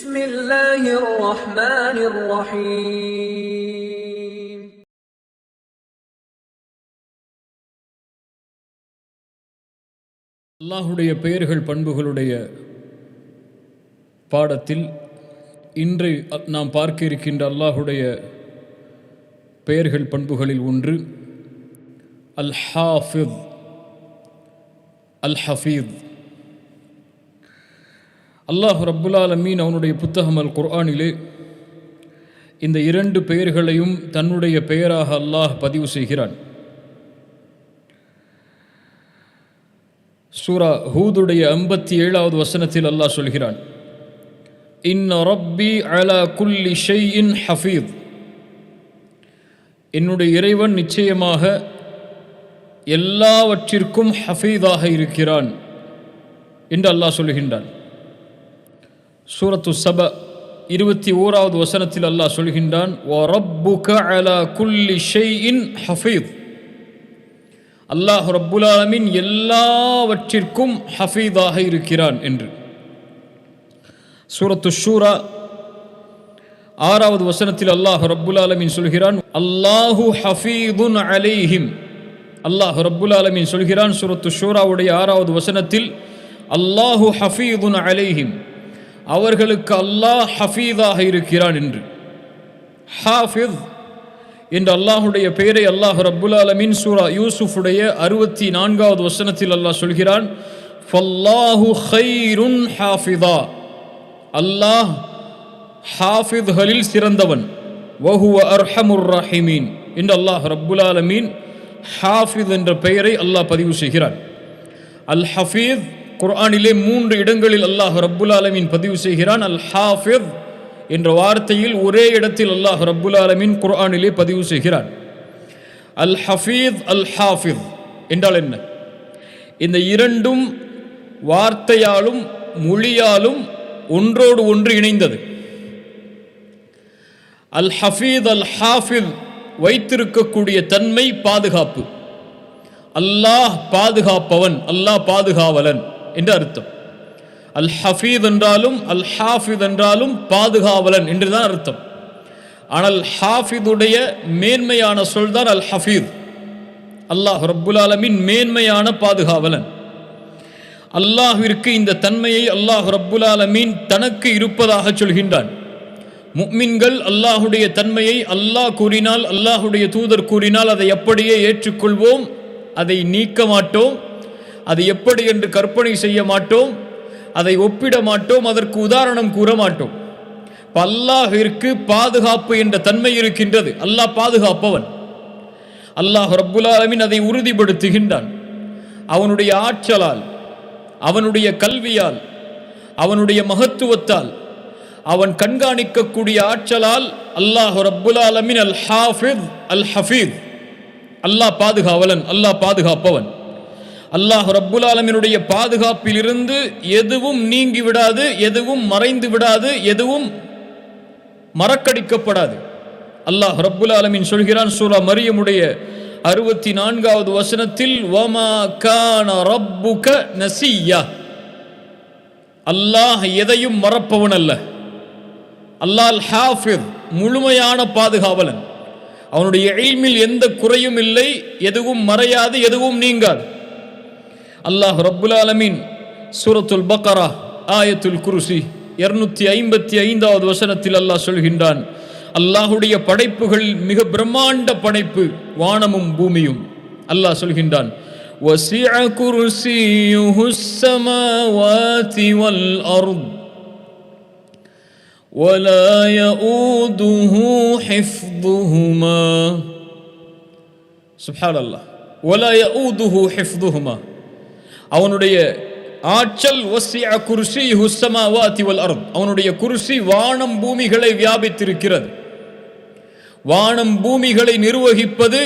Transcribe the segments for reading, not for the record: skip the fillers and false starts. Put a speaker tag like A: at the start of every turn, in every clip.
A: بسم الله الرحمن الرحيم
B: அல்லாஹுடைய பெயர்கள் பண்புகளுடைய பாடத்தில் இன்று நாம் பார்க்க இருக்கின்ற அல்லாஹுடைய பெயர்கள் பண்புகளில் ஒன்று அல் ஹாஃபித் அல் ஹஃபீத். அல்லாஹ் ரப்புல் ஆலமீன் அவனுடைய புத்தகம் அல் குர்ஆனிலே இந்த இரண்டு பெயர்களையும் தன்னுடைய பெயராக அல்லாஹ் பதிவு செய்கிறான். சூரா ஹூதுடைய 57வது வசனத்தில் அல்லாஹ் சொல்கிறான், இன்ன ரப்பி அலா குல்லி ஷைஇன் ஹஃபீத். என்னுடைய இறைவன் நிச்சயமாக எல்லாவற்றிற்கும் ஹஃபீதாக இருக்கிறான் என்று அல்லாஹ் சொல்கின்றான். சூரத்து சப 21வது வசனத்தில் அல்லாஹ் சொல்கின்றான், வ ரப்புக அலா குல்லி ஷைஇன் ஹஃபீத். அல்லாஹ் ரப்புல் ஆலமீன் எல்லாவற்றிற்கும் ஹஃபீதாக இருக்கிறான் என்று. சூரத்து ஷூரா 6வது வசனத்தில் அல்லாஹ் ரப்புல் ஆலமீன் சொல்கிறான், அல்லாஹு ஹஃபீதுன் அலைஹிம். அல்லாஹ் ரப்புல் ஆலமீன் சொல்கிறான் சூரத்து ஷூராவுடைய 6வது வசனத்தில், அல்லாஹு ஹஃபீதுன் அலைஹிம், அவர்களுக்கு அல்லாஹ் ஹஃபீதாக இருக்கிறான் என்று. ஹாஃபித் என்ற அல்லாஹுடைய பெயரை அல்லாஹ் ரப்புல் ஆலமீன் சூரா யூசுஃபுடைய 64வது வசனத்தில் அல்லாஹ் சொல்கிறான், ஃபல்லாஹு கைருன் ஹாஃபிதா. அல்லாஹ் ஹாஃபித்களில் சிறந்தவன், வஹுவ அர்ஹமுர் ரஹீமீன் என்று அல்லாஹ் ரப்புல் ஆலமீன் ஹாஃபித் என்ற பெயரை அல்லாஹ் பதிவு செய்கிறான். அல் ஹஃபீத் குர்ஆனிலே 3 இடங்களில் அல்லாஹ் ரப்புல் ஆலமீன் பதிவு செய்கிறான். அல் ஹாஃபித் என்ற வார்த்தையில் ஒரே இடத்தில் அல்லாஹ் ரப்புல் ஆலமீன் குர்ஆனிலே பதிவு செய்கிறான். அல் ஹஃபீத் அல் ஹாஃபித் என்றால் என்ன? இந்த இரண்டும் வார்த்தையாலும் மொழியாலும் ஒன்றோடு ஒன்று இணைந்தது. அல் ஹஃபீத் அல் ஹாஃபித் வைத்திருக்கக்கூடிய தன்மை பாதுகாப்பு. அல்லாஹ் பாதுகாப்பவன், அல்லாஹ் பாதுகாவலன் என்று அர்த்தம். அல் ஹஃபீத் என்றாலும் அல் ஹாஃபித் என்றாலும் பாதுகாவலன் என்றுதான் அர்த்தம். ஆனால் ஹாஃபிதுடைய மேன்மையான சொல் தான் அல் ஹஃபீத். அல்லாஹ் ரப்புல் ஆலமீன் மேன்மையான பாதுகாவலன். அல்லாஹ்விற்கு இந்த தன்மையை அல்லாஹ் ரப்புல் ஆலமீன் தனக்கு இருப்பதாக சொல்கின்றான். முஃமின்கள் அல்லாஹுடைய தன்மையை அல்லாஹ் கூறினால், அல்லாஹுடைய தூதர் கூறினால் அதை அப்படியே ஏற்றுக்கொள்வோம், அதை நீக்க மாட்டோம், அது எப்படி என்று கற்பனை செய்ய மாட்டோம், அதை ஒப்பிட மாட்டோம், அதற்கு உதாரணம் கூற மாட்டோம். அல்லாஹ்விற்கு பாதுகாப்பு என்ற தன்மை இருக்கின்றது. அல்லாஹ் பாதுகாப்பவன். அல்லாஹ் ரப்புல் ஆலமீன் அதை உறுதிப்படுத்துகின்றான். அவனுடைய ஆற்றலால், அவனுடைய கல்வியால், அவனுடைய மகத்துவத்தால், அவன் கண்காணிக்கக்கூடிய ஆற்றலால் அல்லாஹ் ரப்புல் ஆலமீன் அல் ஹாஃபித் அல் ஹஃபீத், அல்லாஹ் பாதுகாவலன், அல்லாஹ் பாதுகாப்பவன். அல்லாஹ் ரப்புல் ஆலமீனுடைய பாதுகாப்பிலிருந்து எதுவும் நீங்கி விடாது, எதுவும் மறைந்து விடாது, எதுவும் மறக்கடிக்கப்படாது. அல்லாஹ் ரப்புல் ஆலமீன் சொல்கிறான் சூரா மரியமுடைய 64வது வசனத்தில், வமா கான ரப்புக நசிய்யா. அல்லாஹ் எதையும் மறப்பவன் அல்ல. அல்லாஹ் அல் ஹாஃபித், முழுமையான பாதுகாவலன். அவனுடைய இல்மில் எந்த குறையும் இல்லை, எதுவும் மறையாது, எதுவும் நீங்காது. அல்லாஹ் ரப்புல் ஆலமீன் சூரத்துல் பக்ரா ஆயத்துல் குர்சி 255வது வசனத்தில் அல்லாஹ் சொல்கின்றான், அல்லாஹுடைய படைப்புகள் மிக பிரம்மாண்ட படைப்பு வானமும் பூமியும். அல்லாஹ் சொல்கின்றான், வஸிஅ குர்சியுஹுஸ் ஸமாவாதி வல் அர்த் ولا يؤوده حفظهما. சுப்ஹானல்லாஹ், ولا يؤوده حفظهما. அவனுடைய ஆற்றல் வஸிஅ குர்சியுஹுஸ் ஸமாவாதி வல் அர்த். அவனுடைய குர்சி வானம் பூமிகளை வியாபித்திருக்கிறது. வானம் பூமிகளை நிர்வகிப்பது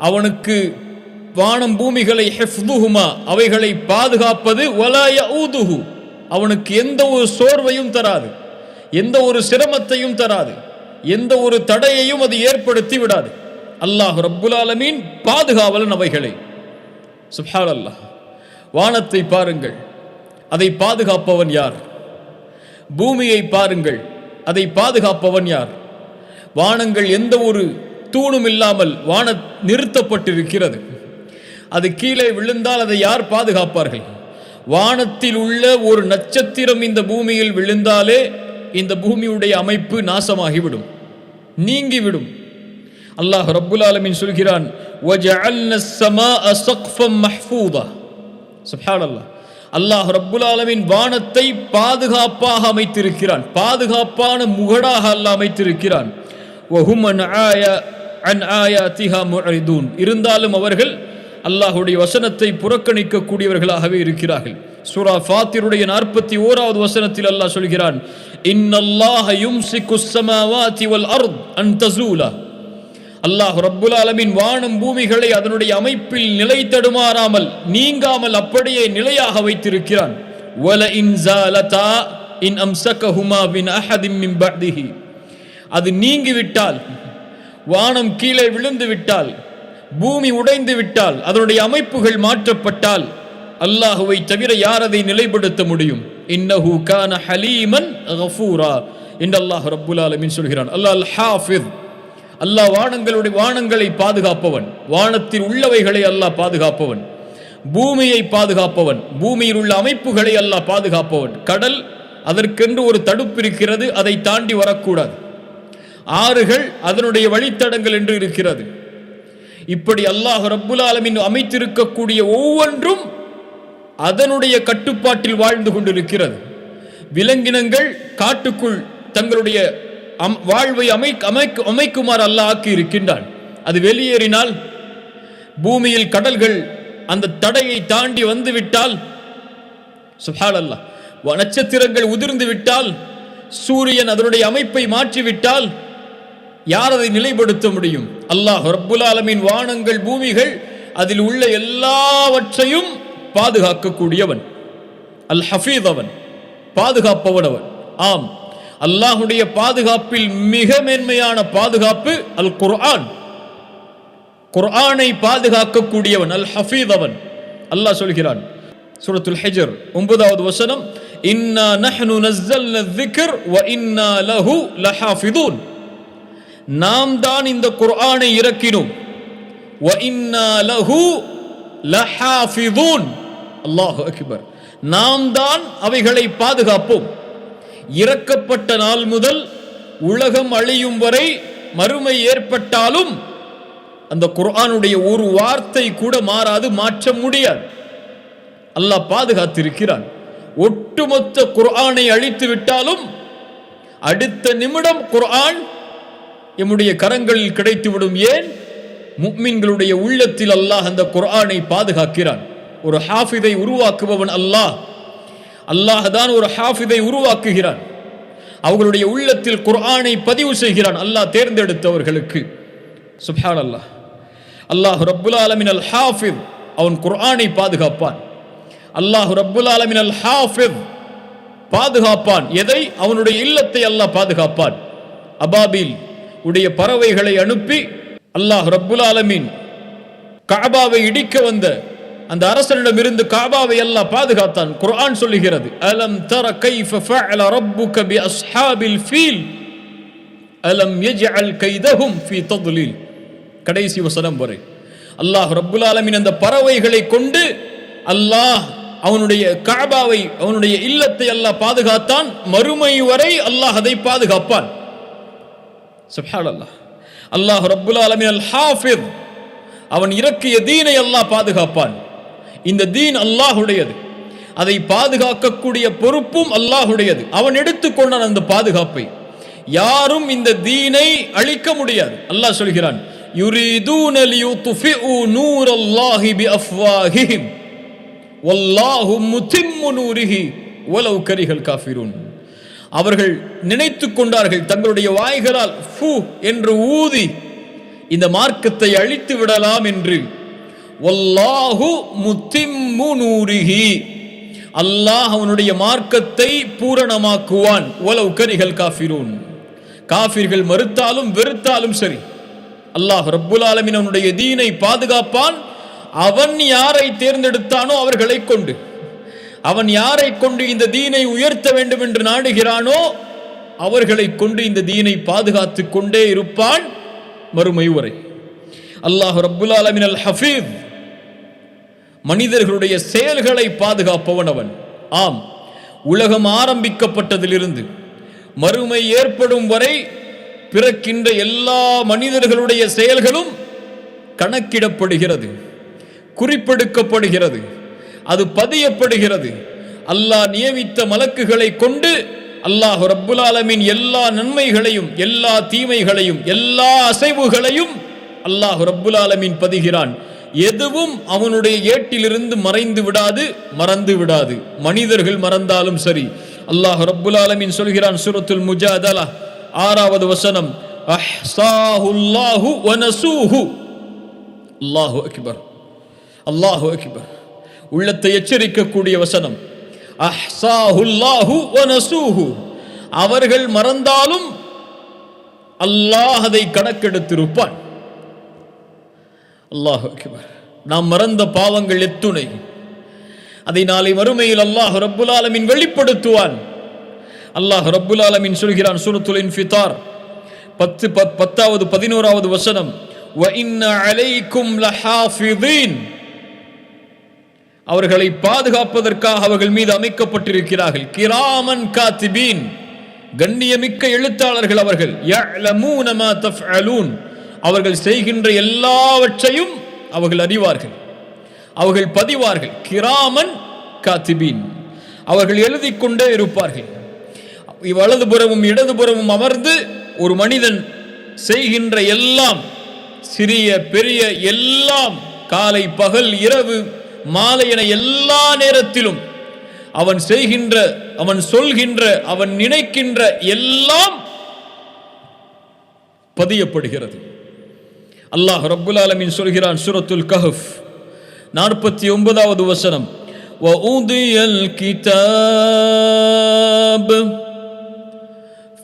B: அவனுக்கு, வானம் பூமிகளை ஹிஃப்துஹுமா, அவைகளை பாதுகாப்பது, வலா யஊதுஹு, அவனுக்கு எந்த ஒரு சோர்வையும் தராது, எந்த ஒரு சிரமத்தையும் தராது, எந்த ஒரு தடையையும் அது ஏற்படுத்தி விடாது. அல்லாஹ் ரப்புல் ஆலமீன் பாதுகாவலன் அவைகளை. சுப்ஹானல்லாஹ், வானத்தை பாருங்கள், அதை பாதுகாப்பவன் யார்? பூமியை பாருங்கள், அதை பாதுகாப்பவன் யார்? வானங்கள் எந்த ஒரு தூணும் இல்லாமல் நிறுத்தப்பட்டிருக்கிறது. அது கீழே விழுந்தால் அதை யார் பாதுகாப்பார்கள்? வானத்தில் உள்ள ஒரு நட்சத்திரம் இந்த பூமியில் விழுந்தாலே இந்த பூமியுடைய அமைப்பு நாசமாகிவிடும், நீங்கிவிடும். அல்லாஹ் ரப்புல் ஆலமீன் சொல்கிறான், வஜஅல்னா ஸமாஅ ஸக்ஃபம் மஹ்ஃபூதா. சுப்ஹானல்லாஹ். அல்லாஹ் ரப்புல் ஆலமீன் வானத்தை பாதுகாப்பாக அமைத்திருக்கிறான், பாதுகாப்பான முகடாக அல்லாஹ் அமைத்திருக்கிறான். வஹும் அன் ஆயாத்திஹா முஅரிதூன். இருந்தாலும் அவர்கள் அல்லாஹ்வுடைய வசனத்தை புறக்கணிக்க கூடியவர்களாகவே இருக்கிறார்கள். சூரா ஃபாத்திருடைய 41வது வசனத்தில் அல்லாஹ் சொல்கிறான், இன்னல்லாஹ யும்சிகுஸ் ஸமாவாதி வல் அர்த் அன் தஸூலா. அல்லாஹ் ரப்புல் ஆலமீன் வானம் பூமிகளை அதனுடைய அமைப்பில் நிலை தடுமாறாமல் நீங்காமல் அப்படியே நிலையாக வைத்திருக்கிறான். வல இன் ஸாலதா இன் அம்ஸகஹுமா மின் அஹதின் மின் பஅதிஹி. அது நீங்கிவிட்டால், வானம் கீழே விழுந்து விட்டால், பூமி உடைந்து விட்டால், அதனுடைய அமைப்புகள் மாற்றப்பட்டால் அல்லாஹுவை தவிர யார் அதை நிலைப்படுத்த முடியும்? இன்னஹு கான ஹலீமன் கஃபூரா என்று அல்லாஹ் ரப்புல் ஆலமீன் சொல்கிறான். அல்லாஹ் அல் ஹாஃபிஸ். அல்லாஹ் வானங்களை பாதுகாப்பவன், வானத்தில் உள்ளவைகளை அல்லாஹ் பாதுகாப்பவன், பூமியை பாதுகாப்பவன், பூமியில் உள்ள அமைப்புகளை அல்லாஹ் பாதுகாப்பவன். கடல், அதற்கென்று ஒரு தடுப்பு இருக்கிறது, அதை தாண்டி வரக்கூடாது. ஆறுகள் அதனுடைய வழித்தடங்கள் என்று இருக்கிறது. இப்படி அல்லாஹ் ரப்புல் ஆலமீன் அமைத்திருக்கக்கூடிய ஒவ்வொன்றும் அதனுடைய கட்டுப்பாட்டில் வாழ்ந்து கொண்டிருக்கிறது. விலங்கினங்கள் காட்டுக்குள் தங்களுடைய வாழ்வை அமைக்குமாறு அல்லாஹ் ஆக்கி இருக்கின்றான். அது வெளியேறினால், பூமியில் கடல்கள் அந்த தடையை தாண்டி வந்து விட்டால், சுப்ஹானல்லாஹ், நட்சத்திரங்கள் உதிர்ந்து விட்டால், சூரியன் அதனுடைய அமைப்பை மாற்றிவிட்டால் யார் அதை நிலைப்படுத்த முடியும்? அல்லாஹ் ரப்புல் ஆலமீன் வானங்கள் பூமிகள் அதில் உள்ள எல்லாவற்றையும் பாதுகாக்கக்கூடியவன். அல் ஹஃபீஸ், அவன் பாதுகாப்பவன் அவன். ஆம், அல்லாஹுடைய பாதுகாப்பில் மிக மேன்மையான பாதுகாப்பு அல் குர்ஆன். குர்ஆனை பாதுகாக்கக்கூடியவன் அல் ஹஃபீஸ் அவன். அல்லாஹ் சொல்கிறான் சூரத்துல் ஹிஜ்ர் 9வது வசனம், இன்னா நஹ்னு நஸ்ஸல்னா ذிக்ர் வ இன்னா லஹு லஹாஃபிதூன். நாம் தான் இந்த குர்ஆனை இறக்கினோம். வ இன்னா லஹு லஹாஃபிதூன். அல்லாஹு அக்பர். நாம் தான் அவைகளை பாதுகாப்போம். இறக்கப்பட்ட நாள் முதல் உலகம் அழியும் வரை, மறுமை ஏற்பட்டாலும் அந்த குர்ஆனுடைய ஒரு வார்த்தை கூட மாறாது, மாற்ற முடியாது. அல்லாஹ் பாதுகாத்திருக்கிறான். ஒட்டுமொத்த குர்ஆனை அழித்து விட்டாலும் அடுத்த நிமிடம் குர்ஆன் எம்முடைய கரங்களில் கிடைத்துவிடும். ஏன்? முஃமின்களுடைய உள்ளத்தில் அல்லாஹ் அந்த குர்ஆனை பாதுகாக்கிறான். ஒரு ஹாஃபிதை உருவாக்குபவன் அல்லாஹ். அல்லாஹ் தான் ஒரு ஹாஃபிதை உருவாக்குகிறான். அவர்களுடைய உள்ளத்தில் குர்ஆனை பதிவு செய்கிறான் அல்லாஹ் தேர்ந்தெடுத்தவர்களுக்கு. சுப்ஹானல்லாஹ். அல்லாஹ் ரப்புல் ஆலமீன் அல் ஹாஃபிஸ், அவன் குர்ஆனை பாதுகாப்பான். அல்லாஹ் ரப்புல் ஆலமீன் அல் ஹாஃபிஸ் பாதுகாப்பான். எதை? அவனுடைய இல்லத்தை அல்லாஹ் பாதுகாப்பான். அபாபில் உடைய பறவைகளை அனுப்பி அல்லாஹ் ரப்புல் ஆலமீன் கஅபாவை இடிக்க வந்த அந்த அரசனிடம் இருந்து கஅபாவை அல்லாஹ் பாதுகாத்தான். குர்ஆன் சொல்லுகிறது, அலம் தர கைஃப ஃபஅல ரப்புக பி அஸ்ஹாபில் ஃபீல் அலம் யஜ்அல் கைதஹும் ஃபீ தத்லீல். கடைசி வசனம் வரை அல்லாஹ் ரப்புல் ஆலமீன் அந்த பறவைகளை கொண்டு அல்லாஹ் அவனுடைய கஅபாவை, அவனுடைய இல்லத்தை அல்லாஹ் பாதுகாத்தான். மறுமை வரை அல்லாஹ் அதை பாதுகாப்பான். சுப்ஹானல்லாஹ். அல்லாஹ் ரப்புல் ஆலமீன் அல் ஹாஃபிஸ், அவன் இறக்கிய தீனை அல்லாஹ் பாதுகாப்பான். இந்த தீன் அல்லாஹுடையது, அதை பாதுகாக்கக்கூடிய பொறுப்பும் அல்லாஹுடையது. அவன் எடுத்துக்கொண்டான் அந்த பாதுகாப்பை. யாரும் இந்த தீனை அழிக்க முடியாது. அல்லாஹ் சொல்கிறான், யுரீதூன லியுத்ஃபிஉ நூரல்லாஹி பிஅஃவாஹிஹிம் வல்லாஹு முத்திம்மு நூரிஹி வலவ் கரிஹல் காஃபிரூன். அவர்கள் நினைத்து கொண்டார்கள் தங்களுடைய வாய்களால் ஃபூ என்று ஊதி இந்த மார்க்கத்தை அழித்து விடலாம் என்று. வல்லாஹு முத்திம்மு நூரிஹி, அல்லாஹ் அவனுடைய மார்க்கத்தை பூரணமாக்குவான். வலவ் கரிஹல் காஃபிரூன், காஃபிர்கள் மறுத்தாலும் வெறுத்தாலும் சரி, அல்லாஹ் ரப்புல் ஆலமீன் அவனுடைய தீனை பாதுகாப்பான். அவன் யாரை தேர்ந்தெடுத்தானோ அவர்களை கொண்டு. அவன் யாரை கொண்டு இந்த தீனை உயர்த்த வேண்டும் என்று நாடுகிறானோ அவர்களை கொண்டு இந்த தீனை பாதுகாத்து கொண்டே இருப்பான் மறுமை வரை. அல்லாஹ் ரப்புல் ஆலமீன் அல் ஹஃபீஸ், மனிதர்களுடைய செயல்களை பாதுகாப்பவன் அவன். ஆம், உலகம் ஆரம்பிக்கப்பட்டதிலிருந்து மறுமை ஏற்படும் வரை பிறக்கின்ற எல்லா மனிதர்களுடைய செயல்களும் கணக்கிடப்படுகிறது, குறிப்பெடுக்கப்படுகிறது, அது பதியப்படுகிறது. அல்லாஹ் நியமித்த மலக்குகளை கொண்டு அல்லாஹ் ரப்புல் ஆலமீன் எல்லா நன்மைகளையும் எல்லா தீமைகளையும் எல்லா அசைவுகளையும் அல்லாஹ் ரப்புல் ஆலமீன் பதிகிறான். எதுவும் அவனுடைய ஏட்டிலிருந்து மறைந்து விடாது, மறந்து விடாது. மனிதர்கள் மறந்தாலும் சரி. அல்லாஹ் ரப்புல் ஆலமீன் சொல்கிறான் சூரத்துல் முஜாதலா 6வது வசனம், அஹ்ஸாஹுல்லாஹு வ நஸூஹு. அல்லாஹு அக்பர், அல்லாஹு அக்பர். உள்ளத்தை எச்சரிக்கக்கூடிய வசனம். அஹ்ஸாஹுல்லாஹு வ நஸூஹு. அவர்கள் மறந்தாலும் அல்லாஹ் அதை கணக்கெடுத்திருப்பான். அல்லாஹு அக்பர். நாம் மறந்த பாவங்கள் எத்துணை, அதை நாளை மறுமையில் அல்லாஹ் ரப்புல் ஆலமீன் வெளிப்படுத்துவான். அல்லாஹ் ரப்புல் ஆலமீன் சொல்கிறான் சூரத்துல் இன்ஃபிதார் 10வது 11வது வசனம், வ இன்ன அலைக்கும் லஹாஃபிதீன். அவர்களை பாதுகாப்பதற்காக அவர்கள் மீது அமைக்கப்பட்டிருக்கிறார்கள். கிராமன் காத்திபீன், கண்ணியமிக்க எழுத்தாளர்கள் அவர்கள். யஅலமூன மா தஃஅலூன், அவர்கள் செய்கின்ற எல்லாவற்றையும் அவர்கள் அறிவார்கள், அவர்கள் பதிவார்கள். கிராமன் காத்திபீன், அவர்கள் எழுதி கொண்டே இருப்பார்கள். வலதுபுறமும் இடதுபுறமும் அமர்ந்து ஒரு மனிதன் செய்கின்ற எல்லாம், சிறிய பெரிய எல்லாம், காலை பகல் இரவு மாலை என எல்லா நேரத்திலும் அவன் செய்கின்ற, அவன் சொல்கின்ற, அவன் நினைக்கின்ற எல்லாம் பதியப்படுகிறது. அல்லாஹ் ரப்புல் ஆலமீன் சொல்கிறான் சூரத்துல் கஹஃப் 49வது வசனம், வ உதியல் கிதாப்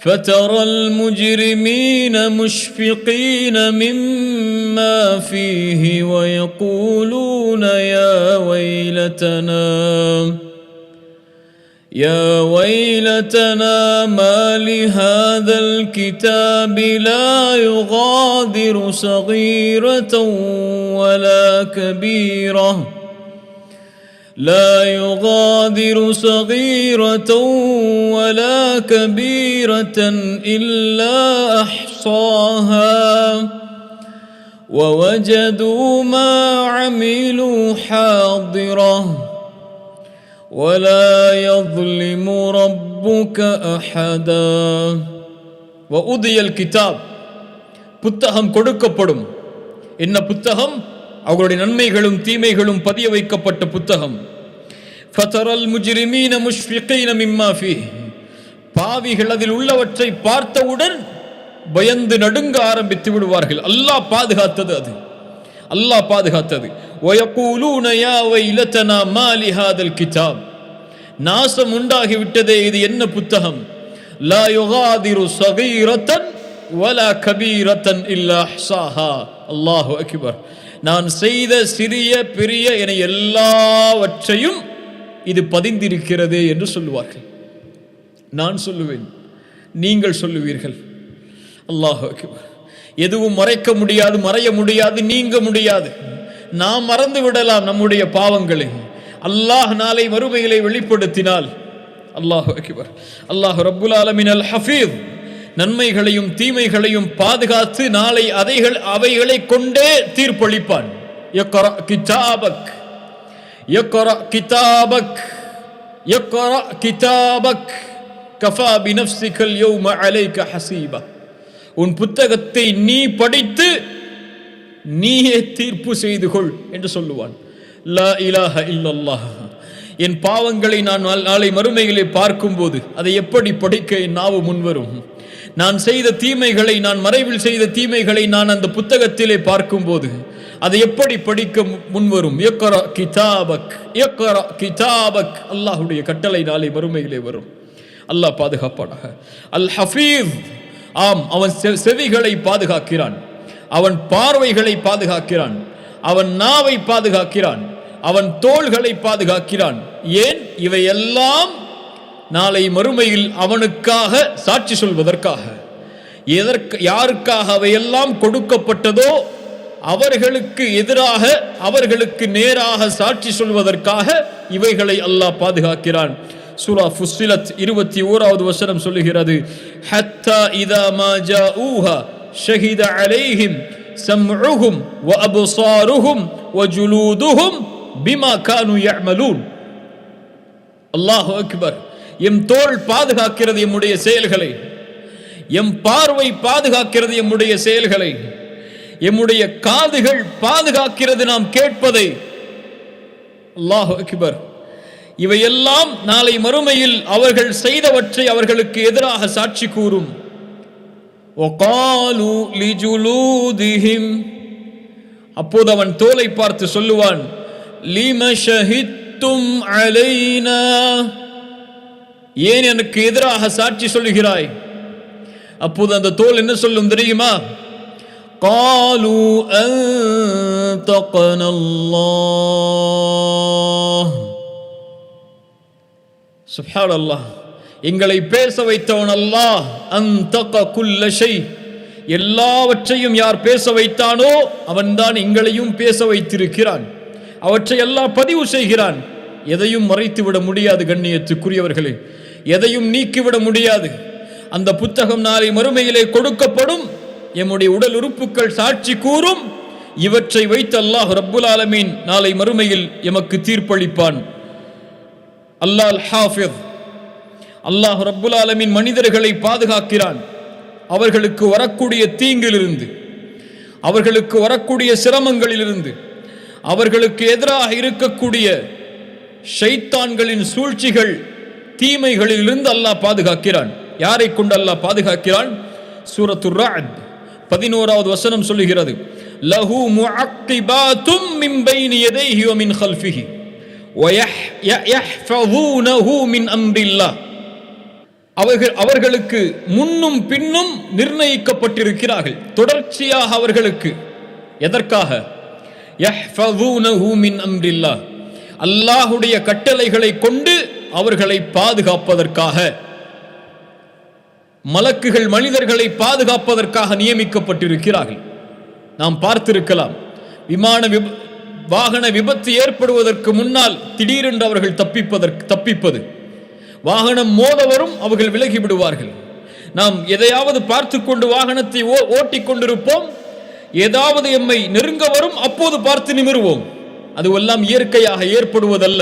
B: فترى المجرمين مشفقين مما فيه ويقولون يا ويلتنا ما لهذا الكتاب لا يغادر صغيرة ولا كبيرة ولا كبيرة إلا أحصاها ووجدوا ما عملوا حاضرة ولا يظلم ربك أحدا. وأُضِيَ الْكِتَابِ, புத்தகம் கொடுக்கப்படும். என்ன புத்தகம்? அவர்களுடைய நன்மைகளும் தீமைகளும் பதிய வைக்கப்பட்ட புத்தகம். ஃபதரல் முஜ்ரிமீன முஷ்ஃபிகீன மிம்மா ஃபீஹ், பாவிகள் அதில் உள்ளவற்றை பார்த்தவுடன் பயந்து நடுங்க ஆரம்பித்து விடுவார்கள். அல்லாஹ் பாதுகாத்தது, அது அல்லாஹ் பாதுகாத்தது. வயகூலூன யா வைலதனா மா லிஹாதல் கிதாப், நாசம் உண்டாகிவிட்டதே, இது என்ன புத்தகம்? லா யுகாதிரு ஸகீரத்தன் வலா கபீரத்தன் இல்லா அஹ்ஸாஹா. அல்லாஹு அக்பர். நான் செய்த சிறிய பெரிய என எல்லாவற்றையும் இது பதிந்திருக்கிறதே என்று சொல்லுவார்கள். நான் சொல்லுவேன், நீங்கள் சொல்லுவீர்கள். அல்லாஹ் அக்பர். எதுவும் மறைக்க முடியாது, மறைய முடியாது, நீங்க முடியாது. நாம் மறந்து விடலாம் நம்முடைய பாவங்களை. அல்லாஹ் நாளை மறுமைகளை வெளிப்படுத்தினால், அல்லாஹ் அக்பர், அல்லாஹ் ரப்புல் ஆலமீன் அல் ஹஃபீஸ், நன்மைகளையும் தீமைகளையும் பாதுகாத்து நாளை அவைகளை கொண்டே தீர்ப்பளிப்பான். யக்ரா கிதாபக், யக்ரா கிதாபக், யக்ரா கிதாபக் கஃபா பினஃப்ஸிகல் யௌம அலைக ஹஸீபா. உன் புத்தகத்தை நீ படித்து நீயே தீர்ப்பு செய்து கொள் என்று சொல்லுவான். லா இலாஹ இல்லல்லாஹ். என் பாவங்களை நான் நாளை மறுமைகளை பார்க்கும்போது அதை எப்படி படிக்க என் நாவு முன்வரும்? நான் செய்த தீமைகளை, நான் மறைவில் செய்த தீமைகளை நான் அந்த புத்தகத்திலே பார்க்கும்போது அதை எப்படி படிக்க முன்வரும்? யக்ரா கிதாபக், யக்ரா கிதாபக். அல்லாஹ்வுடைய கட்டளை நாளை மறுமையிலே வரும். அல்லாஹ் பாதுகாப்பானாக. அல் ஹஃபீஸ், ஆம், அவன் செவிகளை பாதுகாக்கிறான், அவன் பார்வைகளை பாதுகாக்கிறான், அவன் நாவை பாதுகாக்கிறான், அவன் தோள்களை பாதுகாக்கிறான், ஏன்? இவையெல்லாம் நாளை மறுமையில் அவனுக்காக சாட்சி சொல்வதற்காக. யாருக்காக அவையெல்லாம் கொடுக்கப்பட்டதோ அவர்களுக்கு எதிராக, அவர்களுக்கு நேராக சாட்சி சொல்வதற்காக இவைகளை அல்லாஹ் பாதுகாக்கிறான். சூரா ஃபுஸ்ஸிலத் 21வது வசனம் சொல்லுகிறது, ஹத்தா இதா மா ஜாஊஹா ஷஹித அலைஹிம் சம்உஹும் வ அப்சாருஹும் வ ஜுலூதுஹும் பிமா கானூ யஅமலூன். அல்லாஹு அக்பர். எம் தோள் பாதுகாக்கிறது எம்முடைய செயல்களை, எம் பார்வை பாதுகாக்கிறது எம்முடைய செயல்களை, எம்முடைய காதுகள் பாதுகாக்கிறது நாம் கேட்பதை. அல்லாஹு அக்பர். இவையெல்லாம் நாளை மறுமையில் அவர்கள் செய்தவற்றை அவர்களுக்கு எதிராக சாட்சி கூறும். வகாலு லிஜுலூதிஹிம். அப்போது அவன் தோலை பார்த்து சொல்லுவான், லிம ஷஹித்தும் அலைனா. ஏன் எனக்கு எதிராக சாட்சி சொல்லுகிறாய்? அப்போது அந்த தோல் என்ன சொல்லும் தெரியுமா? காலு அன்தகன அல்லாஹ். சுப்ஹானல்லாஹ். எங்களை பேச வைத்தவன் அல்லாஹ். அன்தக குல்ல ஷை. எல்லாவற்றையும் யார் பேச வைத்தானோ அவன்தான் எங்களையும் பேச வைத்திருக்கிறான். அவற்றை அல்லாஹ் பதிவு செய்கிறான். எதையும் மறைத்துவிட முடியாது கண்ணியத்துக்குரியவர்களே, எதையும் நீக்கிவிட முடியாது. அந்த புத்தகம் நாளை மறுமையிலே கொடுக்கப்படும். எம்முடைய உடல் உறுப்புகள் சாட்சி கூறும். இவற்றை வைத்து அல்லாஹ் ரப்புல் ஆலமீன் நாளை மறுமையில் எமக்கு தீர்ப்பளிப்பான். அல்லாஹ் அல் ஹாஃபிஸ். அல்லாஹ் ரப்புல் ஆலமீன் மனிதர்களை பாதுகாக்கிறான். அவர்களுக்கு வரக்கூடிய தீங்கிலிருந்து, அவர்களுக்கு வரக்கூடிய சிரமங்களிலிருந்து, அவர்களுக்கு எதிராக இருக்கக்கூடிய ஷைத்தான்களின் சூழ்ச்சிகள், தீமைகளிலிருந்து அல்லாஹ் பாதுகாக்கிறான். யாரை கொண்டு அல்லாஹ் பாதுகாக்கிறான்? சூரத்துர் ரஅத் 11வது வசனம் சொல்லுகிறது, லஹு முஅக்கிபாத்தும் மின் பைனி யதைஹி வ மின் கல்ஃபிஹி வ யஹ்ஃபஸூனஹு மின் அம்ரில்லாஹ். அவர்களுக்கு முன்னும் பின்னும் நிர்ணயிக்கப்பட்டிருக்கிறார்கள், தொடர்ச்சியாக அவர்களுக்கு. எதற்காக? யஹ்ஃபஸூனஹு மின் அம்ரில்லாஹ். அல்லாஹ்வுடைய கட்டளைகளை கொண்டு அவர்களை பாதுகாப்பதற்காக. மலக்குகள் மனிதர்களை பாதுகாப்பதற்காக நியமிக்கப்பட்டிருக்கிறார்கள். நாம் பார்த்திருக்கலாம், வாகன விபத்து ஏற்படுவதற்கு முன்னால் திடீரென்று அவர்கள் தப்பிப்பது, வாகனம் மோதவரும் அவர்கள் விலகி விடுவார்கள். நாம் எதையாவது பார்த்து கொண்டு வாகனத்தை ஓட்டிக் கொண்டிருப்போம், ஏதாவது எம்மை நெருங்க வரும், அப்போது பார்த்து நிமிருவோம். அதுவெல்லாம் இயற்கையாக ஏற்படுவதல்ல,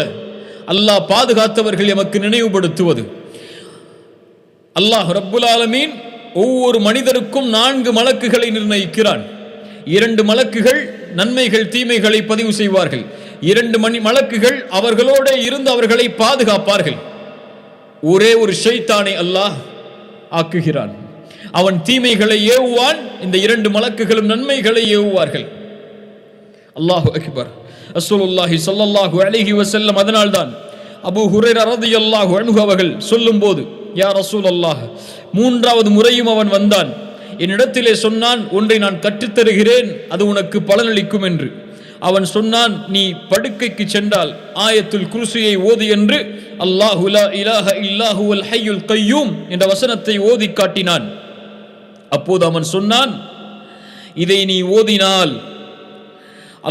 B: அல்லாஹ் பாதுகாத்தவர்கள் எமக்கு நினைவுபடுத்துவது. அல்லாஹ் ரப்புல் ஆலமீன் ஒவ்வொரு மனிதருக்கும் 4 மலக்குகளை நிர்ணயிக்கிறான். 2 மலக்குகள் நன்மைகள் தீமைகளை பதிவு செய்வார்கள். 2 மலக்குகள் அவர்களோட இருந்து அவர்களை பாதுகாப்பார்கள். ஒரே ஒரு ஷைத்தானை அல்லாஹ் ஆக்குகிறான். அவன் தீமைகளை ஏவுவான், இந்த 2 மலக்குகளும் நன்மைகளை ஏவுவார்கள். அல்லாஹு அக்பர். ரசூலுல்லாஹி ஸல்லல்லாஹு அலைஹி வஸல்லம் அதனால்தான் அபூ ஹுரைரா ரலியல்லாஹு அன்ஹு அவர்கள் சொல்லும்போது, யா ரசூலல்லாஹ், 3வது முறையும் அவன் வந்தான். என்னிடத்திலே சொன்னான், ஒன்றை நான் கற்றுத்தருகிறேன், அது உனக்கு பலனளிக்கும் என்று. அவன் சொன்னான், நீ படுக்கைக்கு சென்றால் ஆயத்துல் குர்சியை ஓது என்று அல்லாஹு லா இலாஹ இல்லா ஹுவல் ஹய்யுல் கய்யூம் என்ற வசனத்தை ஓதி காட்டினான். அப்போது அவன் சொன்னான், இதை நீ ஓதினால்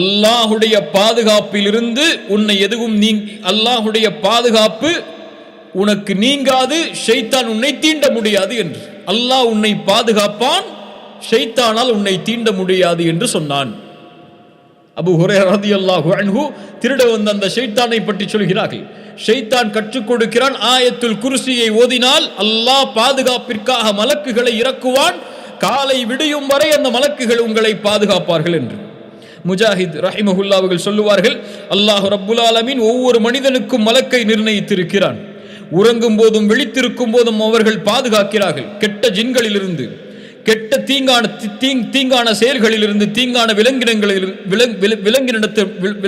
B: அல்லாஹுடைய பாதுகாப்பிலிருந்து உன்னை எதுவும் அல்லாஹுடைய பாதுகாப்பு உனக்கு நீங்காது, ஷைத்தான் உன்னை தீண்ட முடியாது என்று. அல்லாஹ் உன்னை பாதுகாப்பான், ஷைத்தானால் உன்னை தீண்ட முடியாது என்று சொன்னான். அபூ ஹுரைரா ரலியல்லாஹு அன்ஹு திருட வந்த அந்த ஷைத்தானை பற்றி சொல்கிறார்கள். ஷைத்தான் கற்றுக் கொடுக்கிறான், ஆயத்துல் குர்சியை ஓதினால் அல்லாஹ் பாதுகாப்பிற்காக மலக்குகளை இறக்குவான், காலை விடியும் வரை அந்த மலக்குகள் உங்களை பாதுகாப்பார்கள் என்று. முஜாஹித் ரஹிமஹுல்லாஹ் அவர்கள் சொல்லுவார்கள், அல்லாஹ் ரப்புல் ஆலமீன் ஒவ்வொரு மனிதனுக்கும் மலக்கை நிர்ணயித்திருக்கிறான். உறங்கும் போதும் விழித்திருக்கும் போதும் அவர்கள் பாதுகாக்கிறார்கள். கெட்ட ஜின்களிலிருந்து, கெட்ட தீங்கான செயல்களிலிருந்து, தீங்கான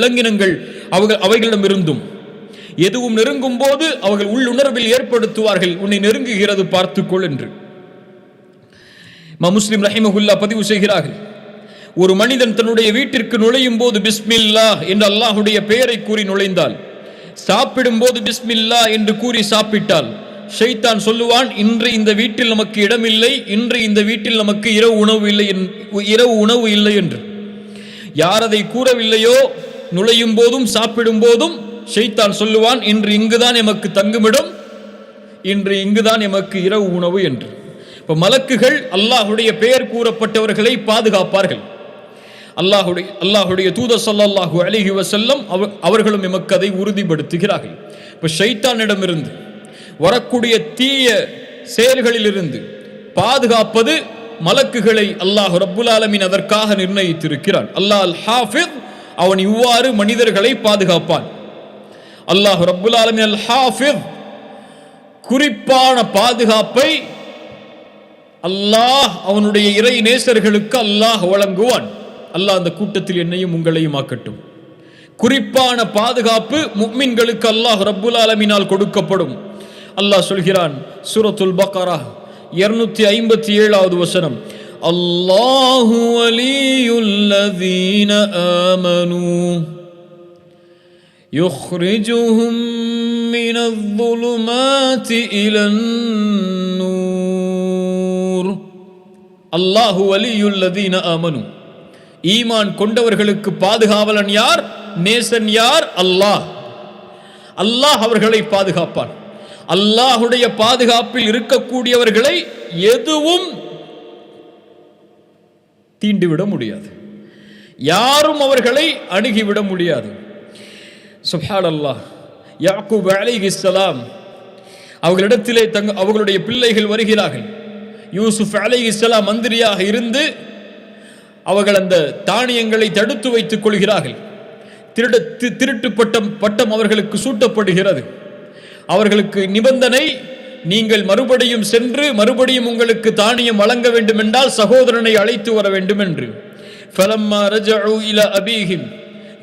B: விலங்கினங்கள் அவைகளிடம் இருந்தும் எதுவும் நெருங்கும் போது அவர்கள் உள்ளுணர்வில் ஏற்படுத்துவார்கள், உன்னை நெருங்குகிறது பார்த்துக்கொள் என்று. முஸ்லிம் ரஹிமஹுல்லாஹ் பதிவு செய்கிறார்கள், ஒரு மனிதன் தன்னுடைய வீட்டிற்கு நுழையும் போது பிஸ்மில்லாஹ் என்று அல்லாஹுடைய பெயரை கூறி நுழைந்தால், சாப்பிடும்போது பிஸ்மில்லா என்று கூறி சாப்பிட்டால் ஷைத்தான் சொல்லுவான், இன்று இந்த வீட்டில் நமக்கு இடமில்லை, இன்று இந்த வீட்டில் நமக்கு இரவு உணவு இல்லை என்று. யார் அதை கூறவில்லையோ நுழையும் போதும் சாப்பிடும் போதும் ஷைத்தான் சொல்லுவான், இன்று இங்குதான் எமக்கு தங்குமிடம், இன்று இங்குதான் எமக்கு இரவு உணவு என்று. இப்ப மலக்குகள் அல்லாஹுடைய பெயர் கூறப்பட்டவர்களை பாதுகாப்பார்கள். அல்லாஹுடைய தூதர் ஸல்லல்லாஹு அலைஹி வஸல்லம் அவர்களும் எமக்கு அதை உறுதிப்படுத்துகிறார்கள். இப்ப ஷைத்தானிடமிருந்து வரக்கூடிய தீய செயல்களிலிருந்து பாதுகாப்பது மலக்குகளை அல்லாஹ் ரப்புல் ஆலமீன் அதற்காக நிர்ணயித்திருக்கிறான். அல்லாஹ் அல் ஹாஃபிஸ், அவன் இவ்வாறு மனிதர்களை பாதுகாப்பான். அல்லாஹ் ரப்புல் ஆலமீன் அல் ஹாஃபிஸ், குறிப்பான பாதுகாப்பை அல்லாஹ் அவனுடைய இறை நேசர்களுக்கு அல்லாஹ் வழங்குவான். அல்லாஹ் அந்த கூட்டத்தில் என்னையும் உங்களையும் ஆக்கட்டும். குறிப்பான பாதுகாப்பு முஃமின்களுக்கு அல்லாஹ் ரப்புல் ஆலமீனால் கொடுக்கப்படும். அல்லாஹ் சொல்கிறான் சூரத்துல் பக்ரா 257வது வசனம், அல்லாஹு வலியுல்லதீன ஆமனூ யுக்ரிஜுஹும் மினல்-ظுலுமாத்தி இலன்-நூர். அல்லாஹு வலியுல்லதீன ஆமனூ, ஈமான் கொண்டவர்களுக்கு பாதுகாவலன் யார்? நேசன் யார்? அல்லாஹ். அல்லாஹ் அவர்களை பாதுகாப்பான். அல்லாஹுடைய பாதுகாப்பில் இருக்கக்கூடியவர்களை எதுவும் தீண்டிவிட முடியாது, யாரும் அவர்களை அணுகிவிட முடியாது. சுப்ஹானல்லாஹ். யாக்கூப் அலைஹிஸ்ஸலாம் அவர்களிடத்திலே அவர்களுடைய பிள்ளைகள் வருகிறார்கள். யூசுப் அலைஹிஸ்ஸலாம் மந்திரியாக இருந்து அவர்கள் அந்த தானியங்களை தடுத்து வைத்துக் கொள்கிறார்கள். திருட்டு பட்டம் அவர்களுக்கு சூட்டப்படுகிறது. அவர்களுக்கு நிபந்தனை, நீங்கள் மறுபடியும் சென்று மறுபடியும் உங்களுக்கு தானியம் வழங்க வேண்டும் என்றால் சகோதரனை அழைத்து வர வேண்டும் என்று. ஃபலம்மா ரஜஉ இலா அபீஹிம்,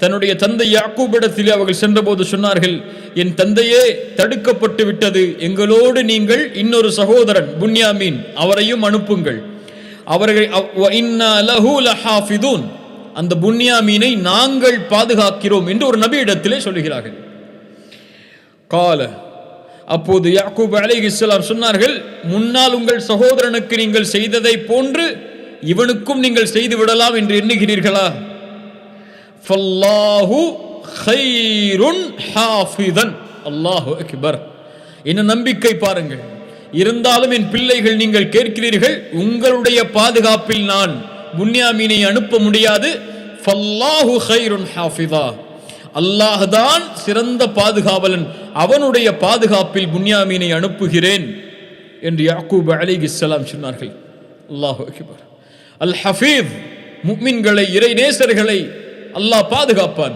B: தன்னுடைய தந்தை யாக்கூபிடத்தில் அவர்கள் சென்றபோது சொன்னார்கள், என் தந்தையே தடுக்கப்பட்டு விட்டது, எங்களோடு நீங்கள் இன்னொரு சகோதரன் புன்யாமீன் அவரையும் அனுப்புங்கள். அவர்கள் அந்த புன்யாமீனை நாங்கள் பாதுகாக்கிறோம் என்று ஒரு நபியிடத்திலே சொல்லுகிறார்கள். கால, அப்போது யாக்கூப் அலைஹிஸ்ஸலாம் சொன்னார்கள், முன்னால் உங்கள் சகோதரனுக்கு நீங்கள் செய்ததை போன்று இவனுக்கும் நீங்கள் செய்து விடலாம் என்று எண்ணுகிறீர்களா? ஃபல்லாஹு கைருன் ஹாஃபிதன். அல்லாஹு அக்பர். என்ன நம்பிக்கை பாருங்கள். இருந்தாலும் என் பிள்ளைகள், நீங்கள் கேட்கிறீர்கள், உங்களுடைய பாதுகாப்பில் நான் புன்யாமீனை அனுப்ப முடியாது. ஃபல்லாஹு கைருன் ஹாஃபிதா, அல்லாஹ் தான் சிறந்த பாதுகாவலன், அவனுடைய பாதுகாப்பில் புன்யாமீனை அனுப்புகிறேன் என்று யாக்கூப் அலைஹிஸ்ஸலாம் சொன்னார்கள். அல்லாஹு அக்பர். அல் ஹஃபீஸ், முஃமின்களை இறை நேசர்களை அல்லாஹ் பாதுகாப்பான்.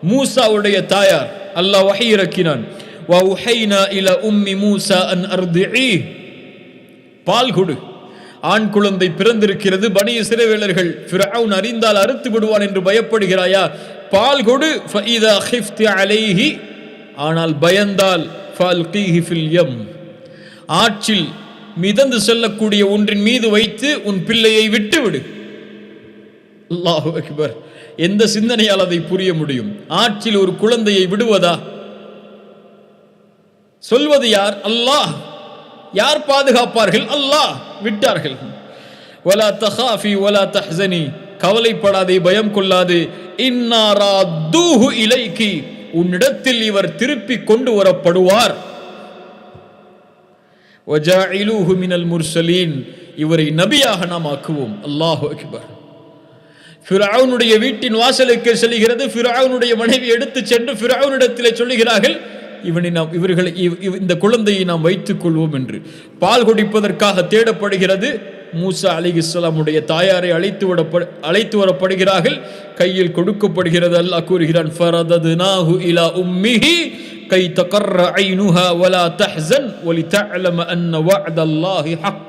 B: மூசாவுடைய தாயார் அல்லாஹ் வஹி இறக்கினான். வஉஹைனா இலா உம்மி மூசா அன் அர்திஇ, பால் கொடு. ஆண் குழந்தை பிறந்திருக்கிறது, பனி இஸ்ரவேலர்கள் ஃபிரௌன் அறிந்தால் அறுத்து விடுவான் என்று பயப்படுகிறாயா? பால் கொடு. ஃபஇதா கிஃப்தி அலைஹி, ஆனால் பயந்தால் ஃபல்கீஹி ஃபில் யம், ஆற்றில் மிதந்து செல்லக்கூடிய ஒன்றின் மீது வைத்து உன் பிள்ளையை விட்டுவிடு. அல்லாஹு அக்பர். எந்த சிந்தனையால் அதை புரிய முடியும்? ஆற்றில் ஒரு குழந்தையை விடுவதா? சொல்வது யார்? அல்லாஹ். யார் பாதுகாப்பார்கள்? அல்லாஹ். விட்டார்கள். வலா தகாஃபி வலா தஹ்ஸனி, கவலைப்படாதே, பயம் கொள்ளாதே. இன்னா ராத்தூஹு இலைக்கி, உன்னிடத்தில் இவர் திருப்பி கொண்டு வரப்படுவார். வஜாஇலூஹு மினல் முர்சலீன், இவரை நபியாக நாம் ஆக்குவோம். அல்லாஹு அக்பர். ஃபிரௌனுடைய வீட்டின் வாசலுக்கு செல்கிறது. ஃபிரௌனுடைய மனைவி எடுத்து சென்று ஃபிரௌனிடத்திலே சொல்லுகிறார்கள், இந்த குழந்தையை நாம் வைத்துக் கொள்வோம் என்று. பால் குடிப்பதற்காக தேடப்படுகிறது. மூசா அலைஹிஸ்ஸலாமுடைய தாயாரை அழைத்து வரப்படுகிறார்கள். கையில் கொடுக்கப்படுகிறது. அல்லாஹ் கூறுகிறான், ஃபரதத்னாஹு இலா உம்மிஹி கை தகர்ர ஐனுஹா வலா தஹ்ஸன் வலிதஅலம அன்ன வஅதல்லாஹி ஹக்.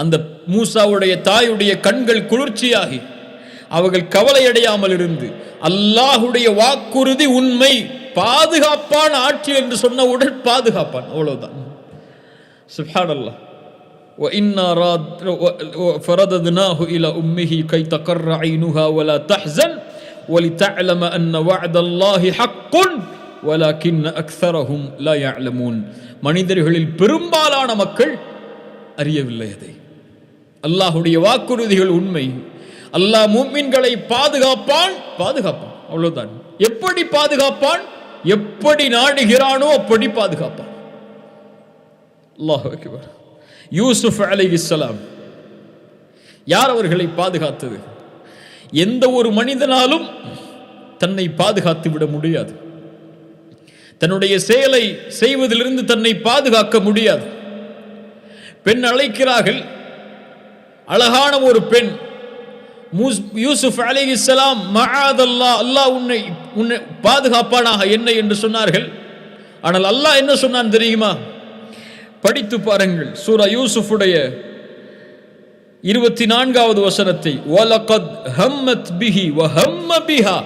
B: அந்த மூசாவுடைய தாயுடைய கண்கள் குளிர்ச்சியாகி அவர்கள் கவலையடையாமல் இருந்து, அல்லாஹுடைய வாக்குறுதி உண்மை, பாதுகாப்பான ஆட்சி என்று சொன்னவுடன் பாதுகாப்பான். அவ்வளவுதான். சுப்ஹானல்லாஹ். وَإِنَّا فَرَدَدْنَاهُ إِلَى أُمِّهِ كَيْ تَقَرَّ عَيْنُهَا وَلَا تَحْزَنْ وَلِتَعْلَمَ أَنَّ وَعْدَ اللَّهِ حَقٌّ وَلَكِنَّ أَكْثَرَهُمْ لَا يَعْلَمُونَ. மனிதர்களில் பெரும்பாலான மக்கள் அறியவில்லை அதை. அல்லாஹ்வுடைய வாக்குறுதிகள் உண்மை. அல்லாஹ் முஃமின்களை பாதுகாப்பான், அவ்வளவுதான். எப்படி பாதுகாப்பான்? எப்படி நாடுகிறானோ அப்படி பாதுகாப்பான். அல்லாஹு அக்பர். யூசுப் அலைஹிஸ்ஸலாம் யார் அவர்களை பாதுகாத்தது? எந்த ஒரு மனிதனாலும் தன்னை பாதுகாத்து விட முடியாது. தன்னுடைய செயலை செய்வதிலிருந்து தன்னை பாதுகாக்க முடியாது. பெண் அழைக்கிறார்கள், அழகான ஒரு பெண். யூசுப் அலைஹிஸ்ஸலாம் மஆதல்லாஹ், அல்லாஹ் உன்னை பாதுகாப்பானாக என்ன என்று சொன்னார்கள். ஆனால் அல்லாஹ் என்ன சொன்னான் தெரியுமா? படித்து பாருங்கள் சூரா யூசுஃபுடைய 24வது வசனத்தை. வலகத் ஹம்மத் பிஹி வஹம்ம பிஹா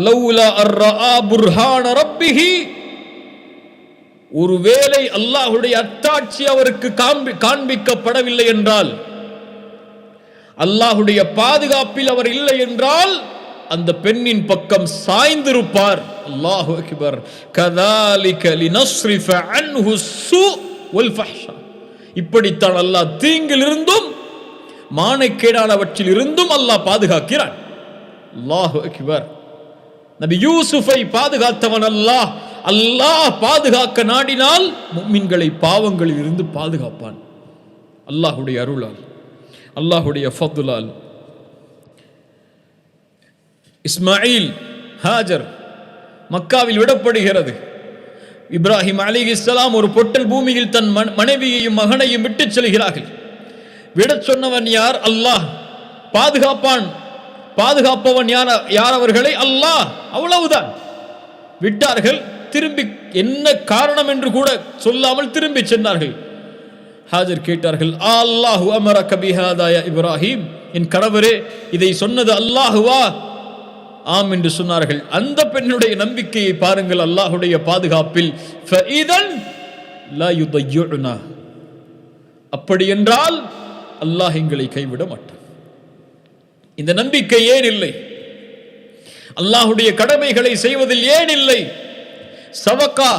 B: லௌலா அர்ரஆ புர்ஹான ரப்பிஹி. ஒருவேளை அல்லாஹ்வுடைய அத்தாட்சி அவருக்கு காண்பிக்கப்படவில்லை என்றால், அல்லாஹ்வுடைய பாதுகாப்பில் அவர் இல்லை என்றால், அந்த பெண்ணின் பக்கம் சாய்ந்திருப்பார். அல்லாஹு அக்பர். கதாலிக லினஸ்ரிஃப அன்ஹு ஸூ வல் ஃபஹ்ஷா. இப்படித்தான் அல்லாஹ் தீங்கிலிருந்தும் மானக்கேடானவற்றில் இருந்தும் அல்லாஹ் பாதுகாக்கிறான். அல்லாஹு அக்பர். நபி யூசுஃபை பாதுகாத்தவன் அல்லாஹ். அல்லாஹ் பாதுகாக்க நாடினால் முஃமின்களை பாவங்களில் இருந்து பாதுகாப்பான். அல்லாஹ்வுடைய அருளால், அல்லாஹ்வுடைய ஃபத்லால். இஸ்மாயில், ஹாஜர் மக்காவில் விடப்படுகிறது. இப்ராஹிம் அலைஹிஸ்ஸலாம் ஒரு பொட்டல் பூமியில் தன் மனைவியையும் மகனையும் விட்டு செல்கிறார்கள். விடச் சொன்னவன் யார்? அல்லாஹ். பாதுகாப்பவன் யார் அவர்களை? அல்லாஹ். அவ்வளவுதான். விட்டார்கள். திரும்பி என்ன காரணம் என்று கூட சொல்லாமல் திரும்பி சென்றார்கள். ஹாஜர் கேட்டார்கள், அல்லாஹு அமரக பிஹாதா யா இப்ராஹிம். என் கணவரே, இதை சொன்னது அல்லாஹுவா? ஆம் என்று சொன்னார்கள். அந்த பெண்ணுடைய நம்பிக்கையை பாருங்கள் அல்லாஹ்வுடைய பாதுகாப்பில். ஃபஇதன் லா யுதய்யுனா. அப்படி என்றால் அல்லாஹ் எங்களை கைவிட மாட்டான். இந்த நம்பிக்கை ஏன் இல்லை? அல்லாஹ்வுடைய கடமைகளை செய்வதில் ஏன் இல்லை? சவக்கா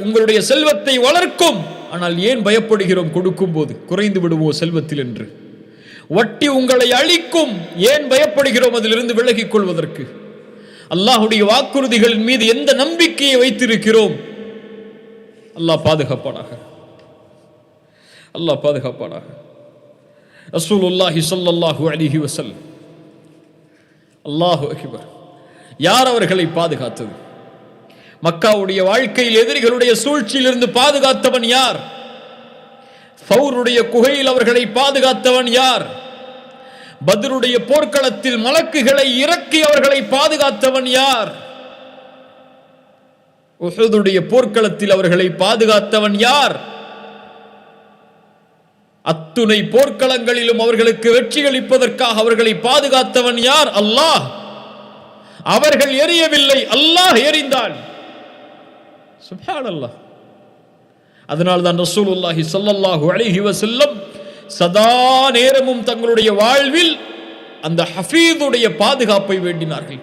B: உங்களுடைய செல்வத்தை வளர்க்கும். ஆனால் ஏன் பயப்படுகிறோம்? கொடுக்கும் போது குறைந்து விடுவோம் செல்வத்தில் என்று. வட்டி உங்களை அழிக்கும். ஏன் பயப்படுகிறோம் அதிலிருந்து விலகிக் கொள்வதற்கு? அல்லாஹ்வுடைய வாக்குறுதிகள் மீது எந்த நம்பிக்கையை வைத்திருக்கிறோம்? அல்லாஹ் பாதுகாப்பானாக. அல்லாஹ் பாதுகாப்பானாக. ரசூலுல்லாஹி ஸல்லல்லாஹு அலைஹி வஸல்லம். அல்லாஹு அக்பர். யார் அவர்களை பாதுகாத்தது? மக்காவுடைய வாழ்க்கையில் எதிரிகளுடைய சூழ்ச்சியிலிருந்து பாதுகாத்தவன் யார்? சௌருடைய குகையில் அவர்களை பாதுகாத்தவன் யார்? பத்ருடைய போர்க்களத்தில் மலக்குகளை இறக்கி அவர்களை பாதுகாத்தவன் யார்? உஹுதுடைய போர்க்களத்தில் அவர்களை பாதுகாத்தவன் யார்? அத்துணை போர்க்களங்களிலும் அவர்களுக்கு வெற்றி அளிப்பதற்காக அவர்களை பாதுகாத்தவன் யார்? அல்லாஹ். அவர்கள் எரியவில்லை, அல்லாஹ் எறிந்தான். சுப்ஹானல்லாஹ். அதனால்தான் ரசூலுல்லாஹி ஸல்லல்லாஹு அலைஹி வஸல்லம் சதா நேரமும் தங்களுடைய வாழ்வில் அந்த ஹஃபீதுடைய பாதுகாப்பை வேண்டினார்கள்.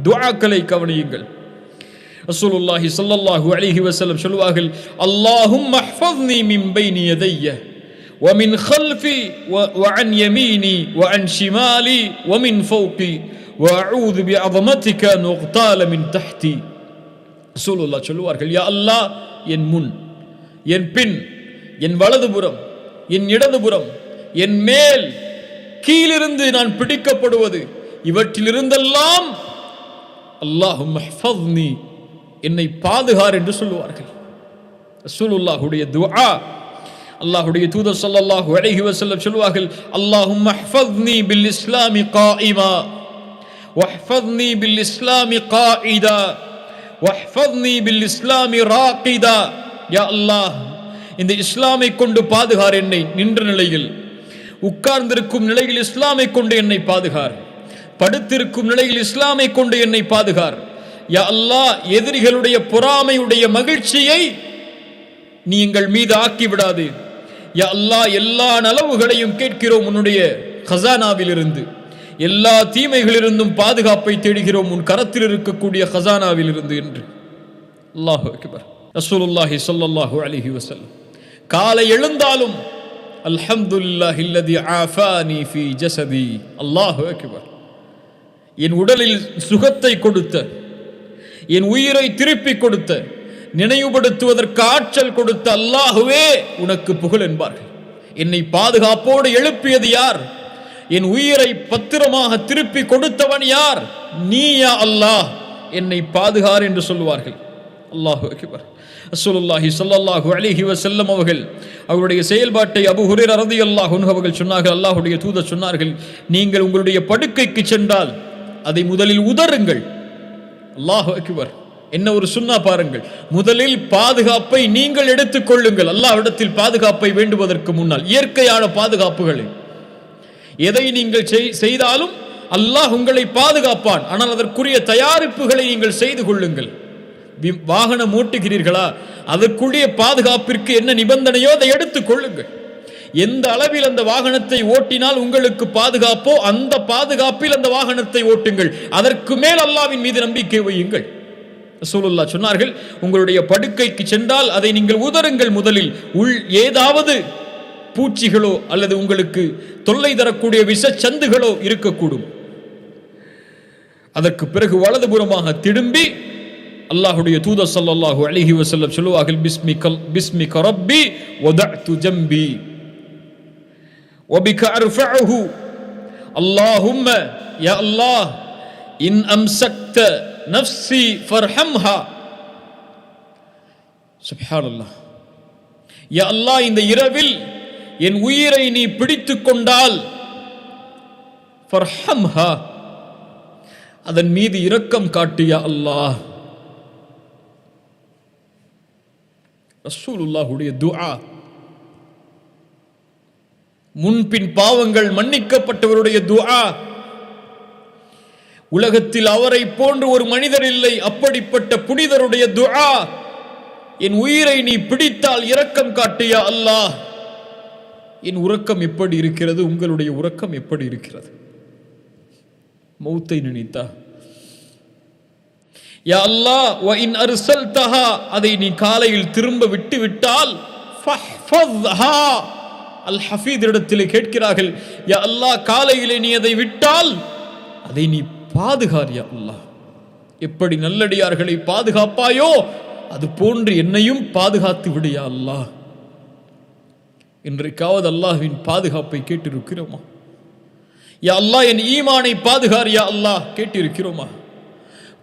B: துஆக்களை கவனியுங்கள். ரசூலுல்லாஹி ஸல்லல்லாஹு அலைஹி வஸல்லம் சொல்வார்கள், அல்லாஹும்ம ஹஃபத்னி மின் பைனி யதைய வ மின் خلفي وعن يميني وعن شمالي ومن فوقي واعوذ بعظمتك ان اغتال من تحتي. ரசூலுல்லாஹ் சொல்வார்கள், யா அல்லாஹ், என் முன், என் பின், என் வலதுபுறம், என் இடதுபுறம், என் மேல், கீழிருந்து நான் பிடிக்கப்படுவது, இவற்றிலிருந்தெல்லாம் அல்லாஹும்ம ஹஃபத்னி, என்னை பாதுகார் என்று சொல்லுவார்கள். ரசூலுல்லாஹுடைய துஆ. அல்லாஹ்வுடைய தூதர் ஸல்லல்லாஹு அலைஹி வஸல்லம் சொல்வார்கள், அல்லாஹும்ம ஹஃபத்னி பில் இஸ்லாமி காயிமா வஹ்ஃபத்னி பில் இஸ்லாமி காயிதா வஹ்ஃபத்னி பில் இஸ்லாமி ராகிதா. யா அல்லாஹ், இந்த இஸ்லாமை கொண்டு பாதுகார் என்னை. நின்ற நிலையில், உட்கார்ந்திருக்கும் நிலையில் இஸ்லாமை கொண்டு என்னை பாதுகார். படுத்திருக்கும் நிலையில் இஸ்லாமை கொண்டு என்னை பாதுகார். யா அல்லாஹ், எதிரிகளுடைய பொறாமையுடைய மகிழ்ச்சியை நீ எங்கள் மீது ஆக்கிவிடாது. யா அல்லாஹ், எல்லா நலவுகளையும் கேட்கிறோம் உன்னுடைய ஹசானாவிலிருந்து. எல்லா தீமைகளிலிருந்தும் பாதுகாப்பை தேடுகிறோம் உன் கரத்தில் இருக்கக்கூடிய ஹசானாவில் இருந்து என்று. அல்லாஹு அக்பர். ரசூலுல்லாஹி ஸல்லல்லாஹு அலைஹி வஸல்லம் காலை எழுந்தாலும் அல்ஹம்துலில்லாஹி அல்லதி ஆஃபானி ஃபீ ஜஸதி. அல்லாஹு அக்பர். என் உடலில் சுகத்தை கொடுத்த, என் உயிரை திருப்பி கொடுத்த, நினைவுபடுத்துவதற்கு ஆற்றல் கொடுத்த அல்லாஹுவே உனக்கு புகழ் என்பார்கள். என்னை பாதுகாப்போடு எழுப்பியது யார்? என் உயிரை பத்திரமாக திருப்பி கொடுத்தவன் யார்? நீ யா அல்லாஹ், என்னை பாதுகார் என்று சொல்லுவார்கள். அல்லாஹு அக்பர். ரசூலுல்லாஹி ஸல்லல்லாஹு அலைஹி வஸல்லம் அவருடைய செயல்பாட்டை அபூ ஹுரைரா ரலியல்லாஹு அன்ஹு அவர்கள் சொன்னார்கள், அல்லாஹ்வுடைய தூதர் சொன்னார்கள், நீங்கள் உங்களுடைய படுக்கைக்கு சென்றால் அதை முதலில் உதறுங்கள். அல்லாஹு அக்பர். என்ன ஒரு சுன்னா பாருங்கள். முதலில் பாதுகாப்பை நீங்கள் எடுத்துக் கொள்ளுங்கள். அல்லாஹ்விடத்தில் பாதுகாப்பை வேண்டுவதற்கு முன்னால் இயற்கையான பாதுகாப்புகளை எதை நீங்கள் செய்தாலும் அல்லாஹ் உங்களை பாதுகாப்பான். ஆனால் அதற்குரிய தயாரிப்புகளை நீங்கள் செய்து கொள்ளுங்கள். வாகனம் ஓட்டுகிறீர்களா, அதற்குரிய பாதுகாப்பிற்கு என்ன நிபந்தனையோ அதை எடுத்துக் கொள்ளுங்கள். எந்த அளவில் அந்த வாகனத்தை ஓட்டினால் உங்களுக்கு பாதுகாப்போ அந்த பாதுகாப்பில் அந்த வாகனத்தை ஓட்டுங்கள். அதற்கு மேல் அல்லாஹ்வின் மீது நம்பிக்கை வையுங்கள். ரசூலுல்லாஹ் சொன்னார்கள், உங்களுடைய படுக்கைக்கு சென்றால் அதை நீங்கள் உதறுங்கள். முதலில் ஏதாவது பூச்சிகளோ அல்லது உங்களுக்கு தொல்லை தரக்கூடிய விஷச்சந்துகளோ இருக்கக்கூடும். அதற்கு பிறகு வலதுபுறமாக திரும்பி அல்லாஹ்வுடைய தூதர் ஸல்லல்லாஹு அலைஹி வஸல்லம் சொல்லுவார்கள், பிஸ்மிக ரப்பி வதஅது ஜம்பி வபிக அர்ஃபஉஹு அல்லாஹும்ம யா அல்லாஹ் இன் அம்சக்த நஃப்ஸி ஃபர்ஹம்ஹா. சுப்ஹானல்லாஹ். யா அல்லாஹ், இந்த இரவில் என் உயிரை நீ பிடித்துக் கொண்டால் ஃபர்ஹம்ஹா, அதன் மீது இரக்கம் காட்டு யா அல்லாஹ். ரசூலுல்லாஹுடைய துஆ. முன்பின் பாவங்கள் மன்னிக்கப்பட்டவருடைய துஆ. உலகத்தில் அவரை போன்று ஒரு மனிதர் இல்லை, அப்படிப்பட்ட புனிதருடைய துஆ. என் உயிரை நீ பிடித்தால் இரக்கம் காட்டு யா அல்லாஹ். என் உறக்கம் எப்படி இருக்கிறது? உங்களுடைய உறக்கம் எப்படி இருக்கிறது? மௌத்தை நினைத்தா யா அல்லாஹ் வ இன் அர்சல்தஹா, அதை நீ காலையில் திரும்ப விட்டு விட்டால் ஃபஹ்ஃபத்ஹா. அல் ஹஃபீத் இடத்திலே கேட்கிறார்கள், யா அல்லாஹ், காலையிலே நீ அதை விட்டால் அதை நீ பாதுகார் யா அல்லாஹ். எப்படி நல்லடியார்களை பாதுகாப்பாயோ அது போன்று என்னையும் பாதுகாத்து விடு யா அல்லாஹ். இன்றைக்காவது அல்லாஹ்வின் பாதுகாப்பை கேட்டிருக்கிறோமா? யா அல்லாஹ், என் ஈமானை பாதுகார் யா அல்லாஹ் கேட்டிருக்கிறோமா?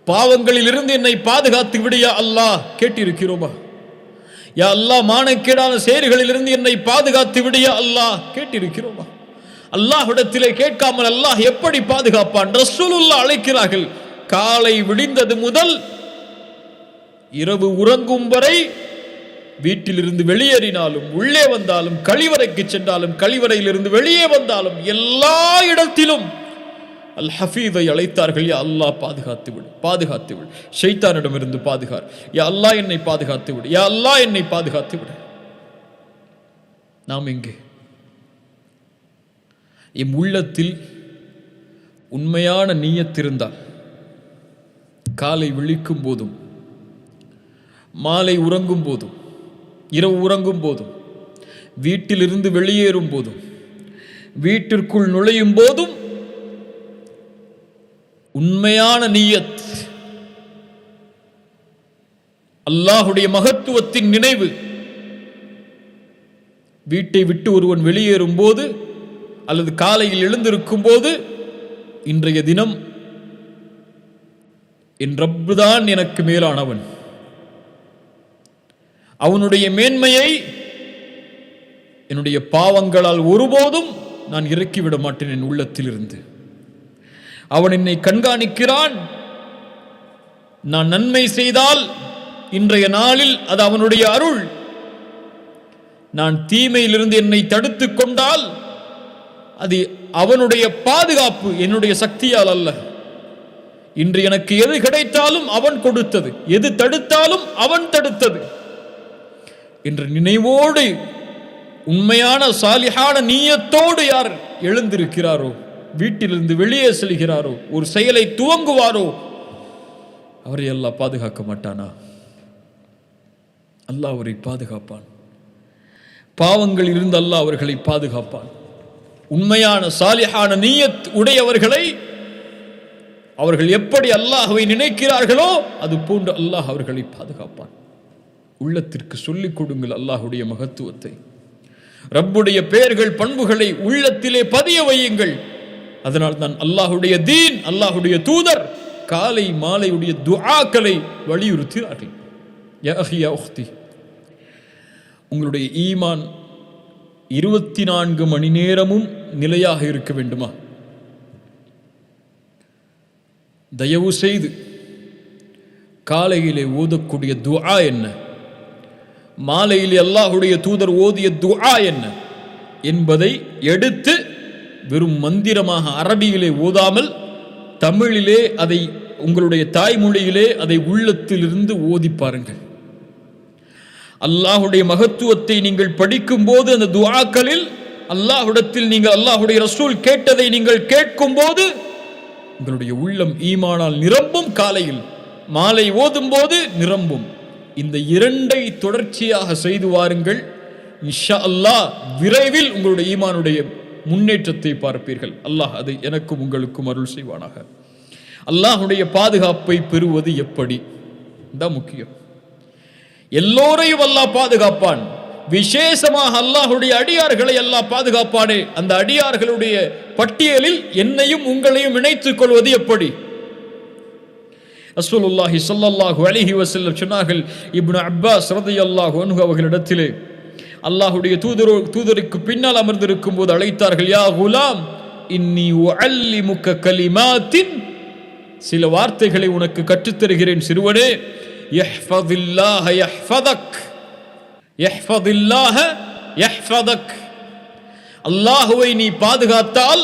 B: பாவங்களில் இருந்து என்னை பாதுகாத்து விடு யா அல்லாஹ் கேட்டிருக்கிறோமா? யா அல்லாஹ், மானக்கேடான செயல்களில் இருந்து என்னை பாதுகாத்து விடு யா அல்லாஹ் கேட்டிருக்கிறோமா? அல்லாஹ்விடத்திலே கேட்காமல் அல்லாஹ் எப்படி பாதுகாப்பான்? ரசூலுல்லாஹ் அழைக்கிறார்கள், காலை விடிந்தது முதல் இரவு உறங்கும் வரை வீட்டிலிருந்து வெளியேறினாலும் உள்ளே வந்தாலும் கழிவறைக்கு சென்றாலும் கழிவறையிலிருந்து வெளியே வந்தாலும் எல்லா இடத்திலும் அல் ஹஃபீதை அழைத்தார்கள். யா அல்லாஹ், பாதுகாத்து விடு, பாதுகாத்து விடு, ஷைத்தானிடமிருந்து பாதுகார் யா அல்லாஹ், என்னை பாதுகாத்து விடு யா அல்லாஹ், என்னை பாதுகாத்து விடு. நாம் எங்கே? எம் உள்ளத்தில் உண்மையான நீயத்திருந்தால் காலை விழிக்கும் போதும் மாலை உறங்கும் போதும் இரவு உறங்கும் போதும் வீட்டிலிருந்து வெளியேறும் போதும் வீட்டிற்குள் நுழையும் போதும் உண்மையான நீயத், அல்லாஹுடைய மகத்துவத்தின் நினைவு. வீட்டை விட்டு ஒருவன் வெளியேறும் போது அல்லது காலையில் எழுந்திருக்கும் போது, இன்றைய தினம் என் ரப்பு தான் எனக்கு மேலானவன், அவனுடைய மேன்மையை என்னுடைய பாவங்களால் ஒருபோதும் நான் இறக்கிவிட மாட்டேன் என் உள்ளத்தில் இருந்து. அவன் என்னை கண்காணிக்கிறான். நான் நன்மை செய்தால் இன்றைய நாளில் அது அவனுடைய அருள். நான் தீமையிலிருந்து என்னை தடுத்துக் கொண்டால் அது அவனுடைய பாதுகாப்பு, என்னுடைய சக்தியால் அல்ல. இன்று எனக்கு எது கிடைத்தாலும் அவன் கொடுத்தது, எது தடுத்தாலும் அவன் தடுத்தது என்ற நினைவோடு உண்மையான சாலிஹான நீயத்தோடு யார் எழுந்திருக்கிறாரோ வீட்டிலிருந்து வெளியே செல்கிறாரோ, ஒரு செயலை துவங்குவாரோ, அவரை அல்லாஹ் பாதுகாக்க மாட்டானா? அல்லாஹ் அவரை பாதுகாப்பான். பாவங்களில் இருந்து அல்லாஹ் அவர்களை பாதுகாப்பான். உண்மையான சாலிஹான நியத் உடையவர்களை அவர்கள் எப்படி அல்லாஹ்வை நினைக்கிறார்களோ அது போன்று அல்லாஹ் அவர்களை பாதுகாப்பான். உள்ளத்திற்கு சொல்லிக் கொடுங்கள் அல்லாஹ்வுடைய மகத்துவத்தை, ரப்புடைய பெயர்கள் பண்புகளை உள்ளத்திலே பதிய வையுங்கள். அதனால் தான் அல்லாஹ்வுடைய தீன், அல்லாஹ்வுடைய தூதர் காலை மாலையுடைய துஆக்களை வலியுறுத்தினார்கள். யா அஹி யா உக்தி, உங்களுடைய ஈமான் 24 மணி நேரமும் நிலையாக இருக்க வேண்டுமா? தயவு செய்து காலையிலே ஓதக்கூடிய துஆ என்ன, மாலையிலே அல்லாஹ்வுடைய தூதர் ஓதிய துஆ என்ன என்பதை எடுத்து வெறும் மந்திரமாக அரபியிலே ஓதாமல் தமிழிலே அதை உங்களுடைய தாய்மொழியிலே அதை உள்ளத்திலிருந்து ஓதி பாருங்கள். அல்லாஹ்வுடைய மகத்துவத்தை நீங்கள் படிக்கும் போது அந்த துஆக்களில் அல்லாஹ்விடத்தில் நீங்கள் அல்லாஹ்வுடைய ரசூல் கேட்டதை நீங்கள் கேட்கும் போது உங்களுடைய உள்ளம் ஈமானால் நிரம்பும். காலையில் மாலை ஓதும் போது நிரம்பும். இந்த இரண்டை தொடர்ச்சியாக செய்து வாருங்கள். இன்ஷா அல்லாஹ் விரைவில் உங்களுடைய ஈமானுடைய முன்னேற்றத்தை பார்ப்பீர்கள். அல்லாஹ் அதை எனக்கும் உங்களுக்கும் அருள் செய்வானாக. அல்லாஹ்வுடைய பாதுகாப்பை பெறுவது எப்படி தான் முக்கியம். எல்லோரையும் அல்லாஹ் பாதுகாப்பான். விசேஷமாக அல்லாஹ்வுடைய அடியார்களை அல்லாஹ் பாதுகாப்பானே, அந்த அடியார்களுடைய பட்டியலில் என்னையும் உங்களையும் இணைத்துக் கொள்வது எப்படி? ரசூலுல்லாஹி ஸல்லல்லாஹு அலைஹி வஸல்லம் சொன்னார்கள், இப்னு அப்பாஸ் ரலியல்லாஹு அன்ஹு அவர்களிடத்திலே அல்லாஹ்வுடைய தூதருக்கு பின்னால் அமர்ந்திருக்கும் போது அழைத்தார்கள், யா குலாம் இன்னி உஅல்லிமுக கலிமாத்தின், சில வார்த்தைகளை உனக்கு கற்றுத்தருகிறேன் சிறுவனே. யஹ்ஃபதில்லாஹ யஹ்ஃபதக், யஹ்ஃபதில்லாஹ யஹ்ஃபதக், அல்லாஹ்வை நீ பாதுகாத்தால்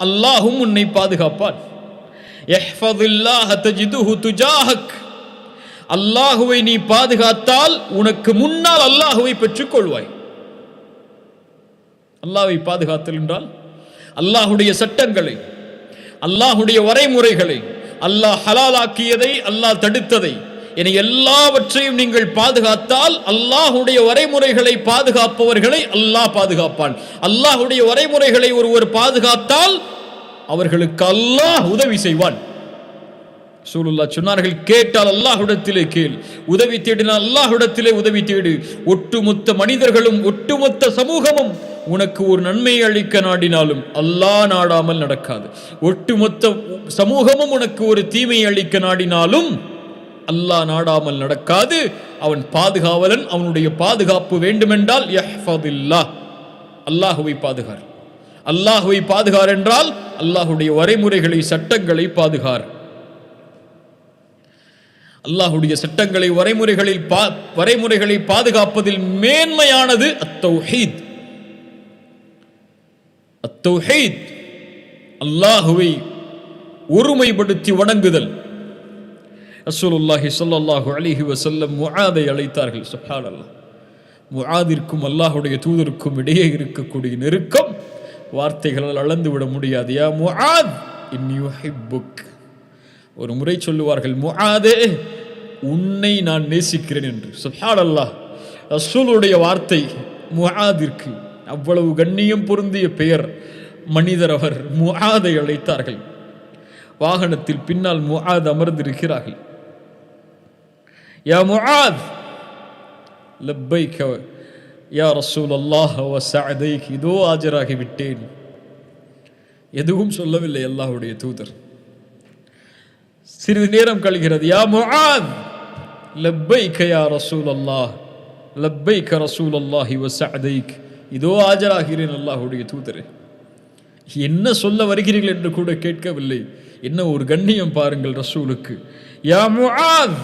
B: அல்லாஹ்வும் உன்னை பாதுகாப்பான். யஹ்ஃபதில்லாஹ தஜிதுஹு துஜாஹக், அல்லாஹ்வை நீ பாதுகாத்தால் உனக்கு முன்னால் அல்லாஹ்வை பெற்றுக் கொள்வாய். அல்லாஹ்வை பாதுகாத்தல் என்றால் அல்லாஹ்வுடைய சட்டங்களை, அல்லாஹ்வுடைய வரைமுறைகளை, அல்லாஹ் ஹலாலாக்கியதை, அல்லாஹ் தடுத்ததை என எல்லாவற்றையும் நீங்கள் பாதுகாத்தால் அல்லாஹ்வுடைய வரைமுறைகளை பாதுகாப்பவர்களை அல்லாஹ் பாதுகாப்பான். அல்லாஹ்வுடைய வரைமுறைகளை ஒருவர் பாதுகாத்தால் அவர்களுக்கு அல்லாஹ் உதவி செய்வான். ரசூலுல்லாஹ் சொன்னார்கள், கேட்டால் அல்லாஹ்விடத்திலே கேள், உதவி தேடினால் அல்லாஹ்விடத்திலே உதவி தேடு. ஒட்டுமொத்த மனிதர்களும் ஒட்டுமொத்த சமூகமும் உனக்கு ஒரு நன்மையை அளிக்க நாடினாலும் அல்லாஹ் நாடாமல் நடக்காது. ஒட்டுமொத்த சமூகமும் உனக்கு ஒரு தீமையை அளிக்க நாடினாலும் அல்லாஹ் நாடாமல் நடக்காது. அவன் பாதுகாவலன். அவனுடைய பாதுகாப்பு வேண்டுமென்றால் யஹ்ஃபதில்லாஹ், அல்லாஹ்வை பாதுகார். அல்லாஹ்வை பாதுகார் என்றால் அல்லாஹ்வுடைய வரைமுறைகளை, சட்டங்களை பாதுகார். அல்லாஹ்வுடைய சட்டங்களை, வரைமுறைகளை பாதுகாப்பதில் மேன்மையானது அத்தௌஹீத். அத்தௌஹீத், அல்லாஹ்வை ஒருமைப்படுத்தி வணங்குதல். ரசூலுல்லாஹி ஸல்லல்லாஹு அலைஹி வஸல்லம் முஆதை அழைத்தார்கள். சுப்ஹானல்லாஹ், முஆதிற்கும் அல்லாஹ்வுடைய தூதருக்கும் இடையே இருக்கக்கூடிய நெருக்கம் வார்த்தைகளால் அளந்து விட முடியாது. யா முஆத் இன்னி உஹிப்புக், ஒரு முறை சொல்லுவார்கள், முஆதே உன்னை நான் நேசிக்கிறேன் என்று. சுப்ஹானல்லாஹ், ரசூலுடைய வார்த்தை முஆதிற்கு அவ்வளவு கண்ணியம் பொருந்திய பெயர். மனிதர் அவர் முஆதை அழைத்தார்கள். வாகனத்தில் பின்னால் முஆத் அமர்ந்திருக்கிறார்கள். யா முஆத், லப்பைக யா ரசூலல்லாஹ் வ சஅதைக, இதோ ஆஜராகி விட்டேன். எதுவும் சொல்லவில்லை அல்லாஹ்வுடைய தூதர். சிறிது நேரம் கழிகிறது. யா முஆத், லப்பைக யா ரசூலல்லாஹ், லப்பைக ரசூலல்லாஹி வ சஅதைக, இதோ ஆஜராகிறேன் அல்லாஹ்வுடைய தூதரே. என்ன சொல்ல வருகிறீர்கள் என்று கூட கேட்கவில்லை. என்ன ஒரு கண்ணியம் பாருங்கள் ரசூலுக்கு. யா முஆத்,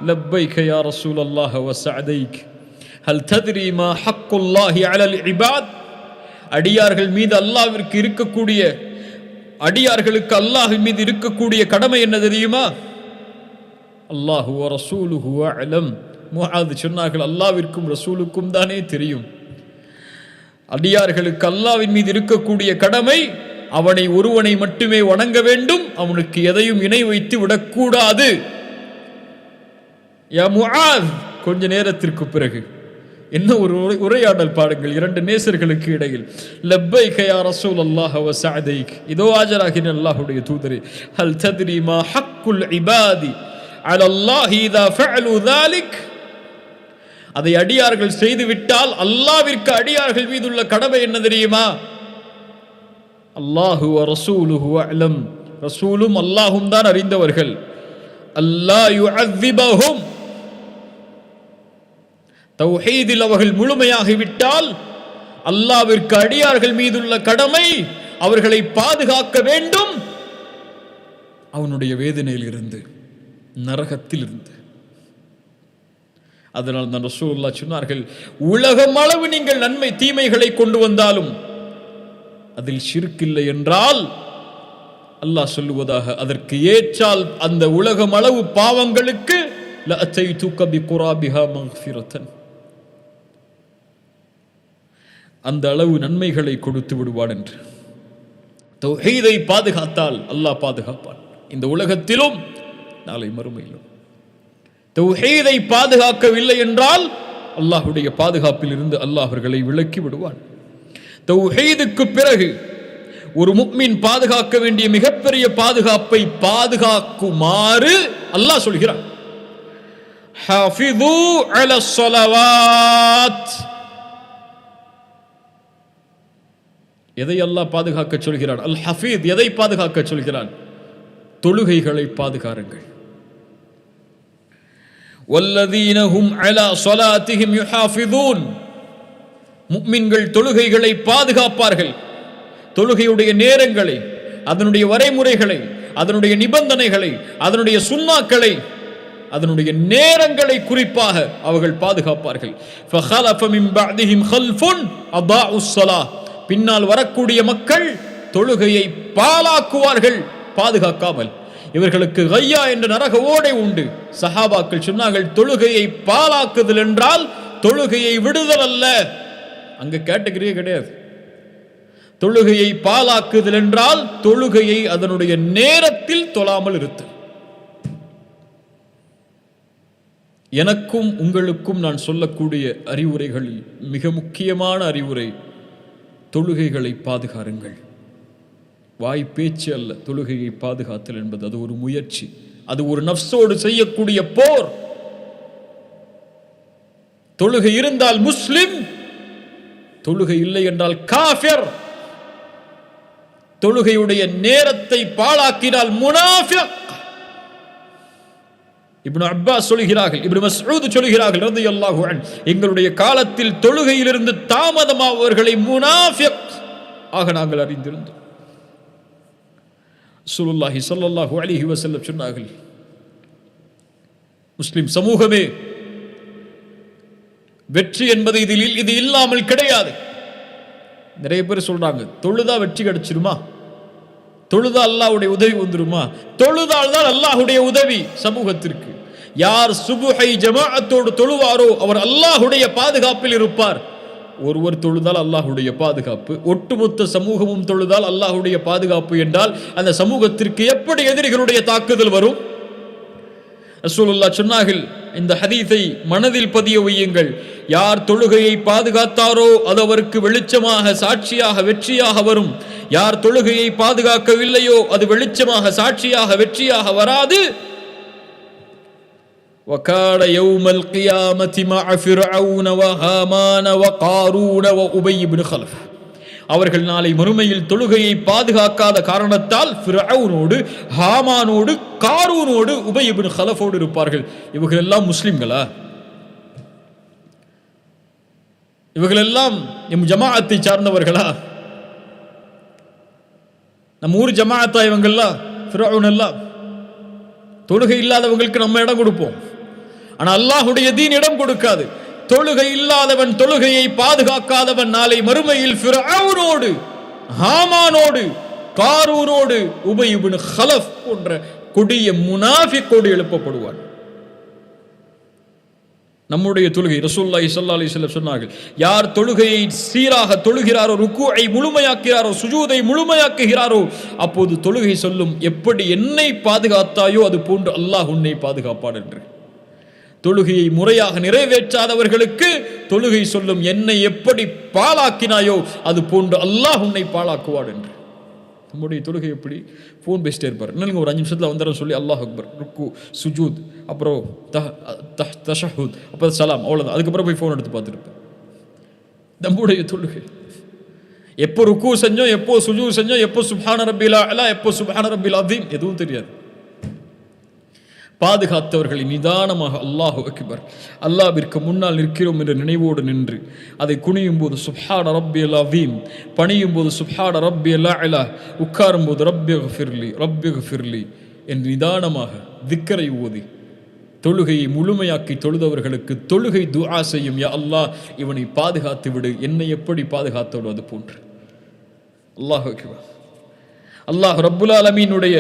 B: லப்பைக யா ரசூலல்லாஹ் வ சஅதைக, ஹல் தத்ரி மா ஹக்குல்லாஹி அலல் இபாத், அடியார்கள் மீது அல்லாஹ்விற்கு இருக்கக்கூடிய, அடியார்களுக்கு அல்லாஹ்வின் மீது இருக்கக்கூடிய கடமை என்ன தெரியுமா? அல்லாஹு வ ரசூலுஹு அலம். முஆத் சொன்னார்கள், அல்லாஹ்விற்கும் ரசூலுக்கும் தானே தெரியும். அடியார்களுக்கு அல்லாஹ்வின் மீது இருக்கக்கூடிய கடமை அவனை ஒருவனை மட்டுமே வணங்க வேண்டும், அவனுக்கு எதையும் இணை வைத்து விடக்கூடாது. யா முஆத், கொஞ்ச நேரத்திற்கு பிறகு என்ன ஒரு உரையாடல் பாருங்கள் இரண்டு நேசர்களுக்கு இடையில். லப்பைக யா ரசூலல்லாஹ் வ சஅதைக், இதோ ஆஜராகின அல்லாஹ்வுடைய தூதரே. ஹல் தத்ரி மா ஹக்குல் இபாதி அலல்லாஹி இதா ஃபஅலு ذلك, அதை அடியார்கள் செய்து விட்டால் அல்லாஹ்விற்கு அடியார்கள் மீதுள்ள கடமை என்ன தெரியுமா? அல்லாஹு வ ரசூலுஹு அலம், ரசூலும் அல்லாஹும் தான் அறிந்தவர்கள். அல்லாஹ் யுஅذிபஹும், தௌஹீதில் அவர்கள் முழுமையாகிவிட்டால் அல்லாஹ்விற்கு அடியார்கள் மீதுள்ள கடமை அவர்களை பாதுகாக்க வேண்டும் அவனுடைய வேதனையில் இருந்து, நரகத்தில் இருந்து. அதனால் தான் ரசூலுல்லாஹ் சொன்னார்கள், உலகம் அளவு நீங்கள் நன்மை தீமைகளை கொண்டு வந்தாலும் அதில் ஷிர்க் இல்லை என்றால் அல்லாஹ் சொல்லுவதாக, அதற்கு ஏற்றால் அந்த உலகம் அளவு பாவங்களுக்கு லஅதைதுக பிகுராபிஹா மக்ஃபிரத்தன், அந்த அளவு நன்மைகளை கொடுத்து விடுவான் என்று. தௌஹீதை பாதுகாத்தால் அல்லாஹ் பாதுகாப்பான், இந்த உலகத்திலும் நாளை மறுமையிலும். தௌஹீதை பாதுகாக்கவில்லை என்றால் அல்லாஹ்வுடைய பாதுகாப்பில் இருந்து அல்லாஹ் அவர்களை விலக்கி விடுவான். தௌஹீதுக்கு பிறகு ஒரு முஃமின் பாதுகாக்க வேண்டிய மிகப்பெரிய பாதுகாப்பை பாதுகாக்குமாறு அல்லாஹ் சொல்கிறான். ஹாஃபிது அலஸ் ஸலவாத், எதை அல்லாஹ் பாதுகாக்க சொல்கிறான்? அல் ஹஃபீத் எதை பாதுகாக்க சொல்கிறான்? தொழுகைகளை பாதுகாருங்கள். வல்லதீன ஹும் அலா ஸலாத்திஹிம் யுஹாஃபிதூன், முஃமின்கள் தொழுகைகளை பாதுகாப்பார்கள். தொழுகையுடைய நேரங்களை, அதனுடைய வரைமுறைகளை, அதனுடைய நிபந்தனைகளை, அதனுடைய சுன்னாக்களை, அதனுடைய நேரங்களை குறிப்பாக அவர்கள் பாதுகாப்பார்கள். ஃபஹலஃப மின் பஅதிஹிம் கல்ஃபுன் அதாஉஸ் ஸலாஹ், பின்னால் வரக்கூடிய மக்கள் தொழுகையை பாழாக்குவார்கள் பாதுகாக்காமல். இவர்களுக்கு கையா என்ற நரக ஓடை உண்டு. சஹாபாக்கள் சொன்னார்கள், தொழுகையை பாழாக்குதல் என்றால் தொழுகையை விடுதல் அல்ல, அங்க கேட்டகரியே கிடையாது. தொழுகையை பாழாக்குதல் என்றால் தொழுகையை அதனுடைய நேரத்தில் தொழாமல் இருத்தல். எனக்கும் உங்களுக்கும் நான் சொல்லக்கூடிய அறிவுரைகளில் மிக முக்கியமான அறிவுரை, தொழுகைகளை பாதுகாருங்கள். வாய் பேச்சு அல்ல, தொழுகையை பாதுகாத்தல் என்பது அது ஒரு முயற்சி, அது ஒரு நஃப்ஸோடு செய்யக்கூடிய போர். தொழுகை இருந்தால் முஸ்லிம், தொழுகை இல்லை என்றால் காஃபிர். தொழுகையுடைய நேரத்தை பாழாக்கினால் முனாஃபிக். இப்னு அப்பாஸ் சொல்கிறார்கள், இப்னு மஸ்ஊத் சொல்கிறார்கள் ரலியல்லாஹு அன்ஹு, எங்களுடைய காலத்தில் தொழுகையிலிருந்து தாமதமானவர்களை முனாஃபிக் ஆக நாங்கள் அறிந்திருந்தோம். ரசூலுல்லாஹி ஸல்லல்லாஹு அலைஹி வஸல்லம் சொன்னார்கள், முஸ்லிம் சமூகமே, வெற்றி என்பது இது இல்லாமல் கிடையாது. நிறைய பேர் சொல்றாங்க, தொழுதா வெற்றி கிடைச்சிருமா, தொழுதா அல்லாஹ்வுடைய உதவி வந்துருமா? தொழுதால் தான் அல்லாஹ்வுடைய உதவி சமூகத்திற்கு. யார் சுபுஹை ஜமாஅத்தோடு தொழுவாரோ அவர் அல்லாஹ்வுடைய பாதுகாப்பில் இருப்பார். ஒருவர் தொழுதால் அல்லாஹ்வுடைய பாதுகாப்பு, ஒட்டுமொத்த சமூகமும் தொழுதால் அல்லாஹ்வுடைய பாதுகாப்பு என்றால் அந்த சமூகத்திற்கு எப்படி எதிரிகளுடைய தாக்குதல் வரும்? ரசூலுல்லாஹ் சொன்னார்கள், இந்த ஹதீஸை மனதில் பதிய வையுங்கள். யார் தொழுகையை பாதுகாத்தாரோ அது அவருக்கு வெளிச்சமாக, சாட்சியாக, வெற்றியாக வரும். யார் தொழுகையை பாதுகாக்கவில்லையோ அது வெளிச்சமாக, சாட்சியாக, வெற்றியாக வராது. وَكَانَ يَوْمَ الْقِيَامَةِ مَعَ فِرْعَوْنَ وَهَامَانَ وَقَارُونَ وَأُبَيِّ بْنُ خَلَف், அவர்கள் நாளை மறுமையில் தொழுகையை பாதுகாக்காத காரணத்தால் ஃபிர்அவுனோடு, ஹாமானோடு, காரூனோடு, உபய் இப்னு கலஃபோடு இருப்பார்கள். இவர்கள் எல்லாம் முஸ்லிம்களா? இவர்கள் எல்லாம் எம் ஜமாஅத்தை சார்ந்தவர்களா? நம்ம ஊர் ஜமாஅத்தா இவங்கெல்லாம்? ஃபிர்அவுன் எல்லாம் தொழுகை இல்லாதவங்களுக்கு நம்ம இடம் கொடுப்போம், ஆனா அல்லாஹ்வுடைய தீன் இடம் கொடுக்காது. தொழுகை இல்லாதவன், தொழுகையை பாதுகாக்காதவன் நாளை மறுமையில் ஃபிர்அவுனோடு, ஹாமானோடு, காரூனோடு, உபய் இப்னு கலஃப் போன்ற கொடிய முனாஃபிக்கோடு எழுப்பப்படுவான். நம்முடைய தொழுகை ரசூலுல்லாஹி ஸல்லல்லாஹு அலைஹி வஸல்லம் சொன்னார்கள், யார் தொழுகையை சீராக தொழுகிறாரோ, ருக்கூஐ முழுமையாக்குகிறாரோ, சுஜூதை முழுமையாக்குகிறாரோ, அப்போது தொழுகை சொல்லும், எப்படி என்னை பாதுகாத்தாயோ அது போன்று அல்லாஹ் உன்னை பாதுகாப்பான் என்று. தொழுகையை முறையாக நிறைவேற்றாதவர்களுக்கு தொழுகை சொல்லும், என்னை எப்படி பாழாக்கினாயோ அது போன்று அல்லாஹ் உன்னை பாழாக்குவான் என்று. நம்முடைய தொழுகை எப்படி? ஃபோன் பேசிட்டே இருப்பார். இன்னும் ஒரு 5 நிமிஷத்தில் வந்துடும் சொல்லி அல்லாஹ் அக்பர், ருக்கு, சுஜூத், அப்புறம் தஷஹுத், அப்புறம் சலாம், அவ்வளோதான். அதுக்கப்புறம் போய் ஃபோன் எடுத்து பார்த்துருப்பேன். நம்முடைய தொழுகை எப்போ ருக்கு செஞ்சோம், எப்போ சுஜூத் செஞ்சோம், எப்போ சுப்ஹான ரப்பில் அலா, எப்போ சுப்ஹான ரப்பில் அதீம், எதுவும் தெரியாது. பாதுகாத்தவர்களை நிதானமாக அல்லாஹு அக்பர், அல்லாஹ்விற்கு முன்னால் நிற்கிறோம் என்ற நினைவோடு நின்று அதை குனியும் போது சுப்ஹான ரப்பியல் அதீம், பணியும் போது சுப்ஹான ரப்பியல் அலா, உட்காரும் போது ரப்பியக்ஃபிர்லி என்று நிதானமாக திக்கரை ஓதி தொழுகையை முழுமையாக்கி தொழுதவர்களுக்கு தொழுகை துஆ செய்யும், யா அல்லாஹ் இவனை பாதுகாத்து விடு, என்னை எப்படி பாதுகாத்தவளோ அது போன்று. அல்லாஹு அக்பர். அல்லாஹ் ரப்புல் ஆலமீனுடைய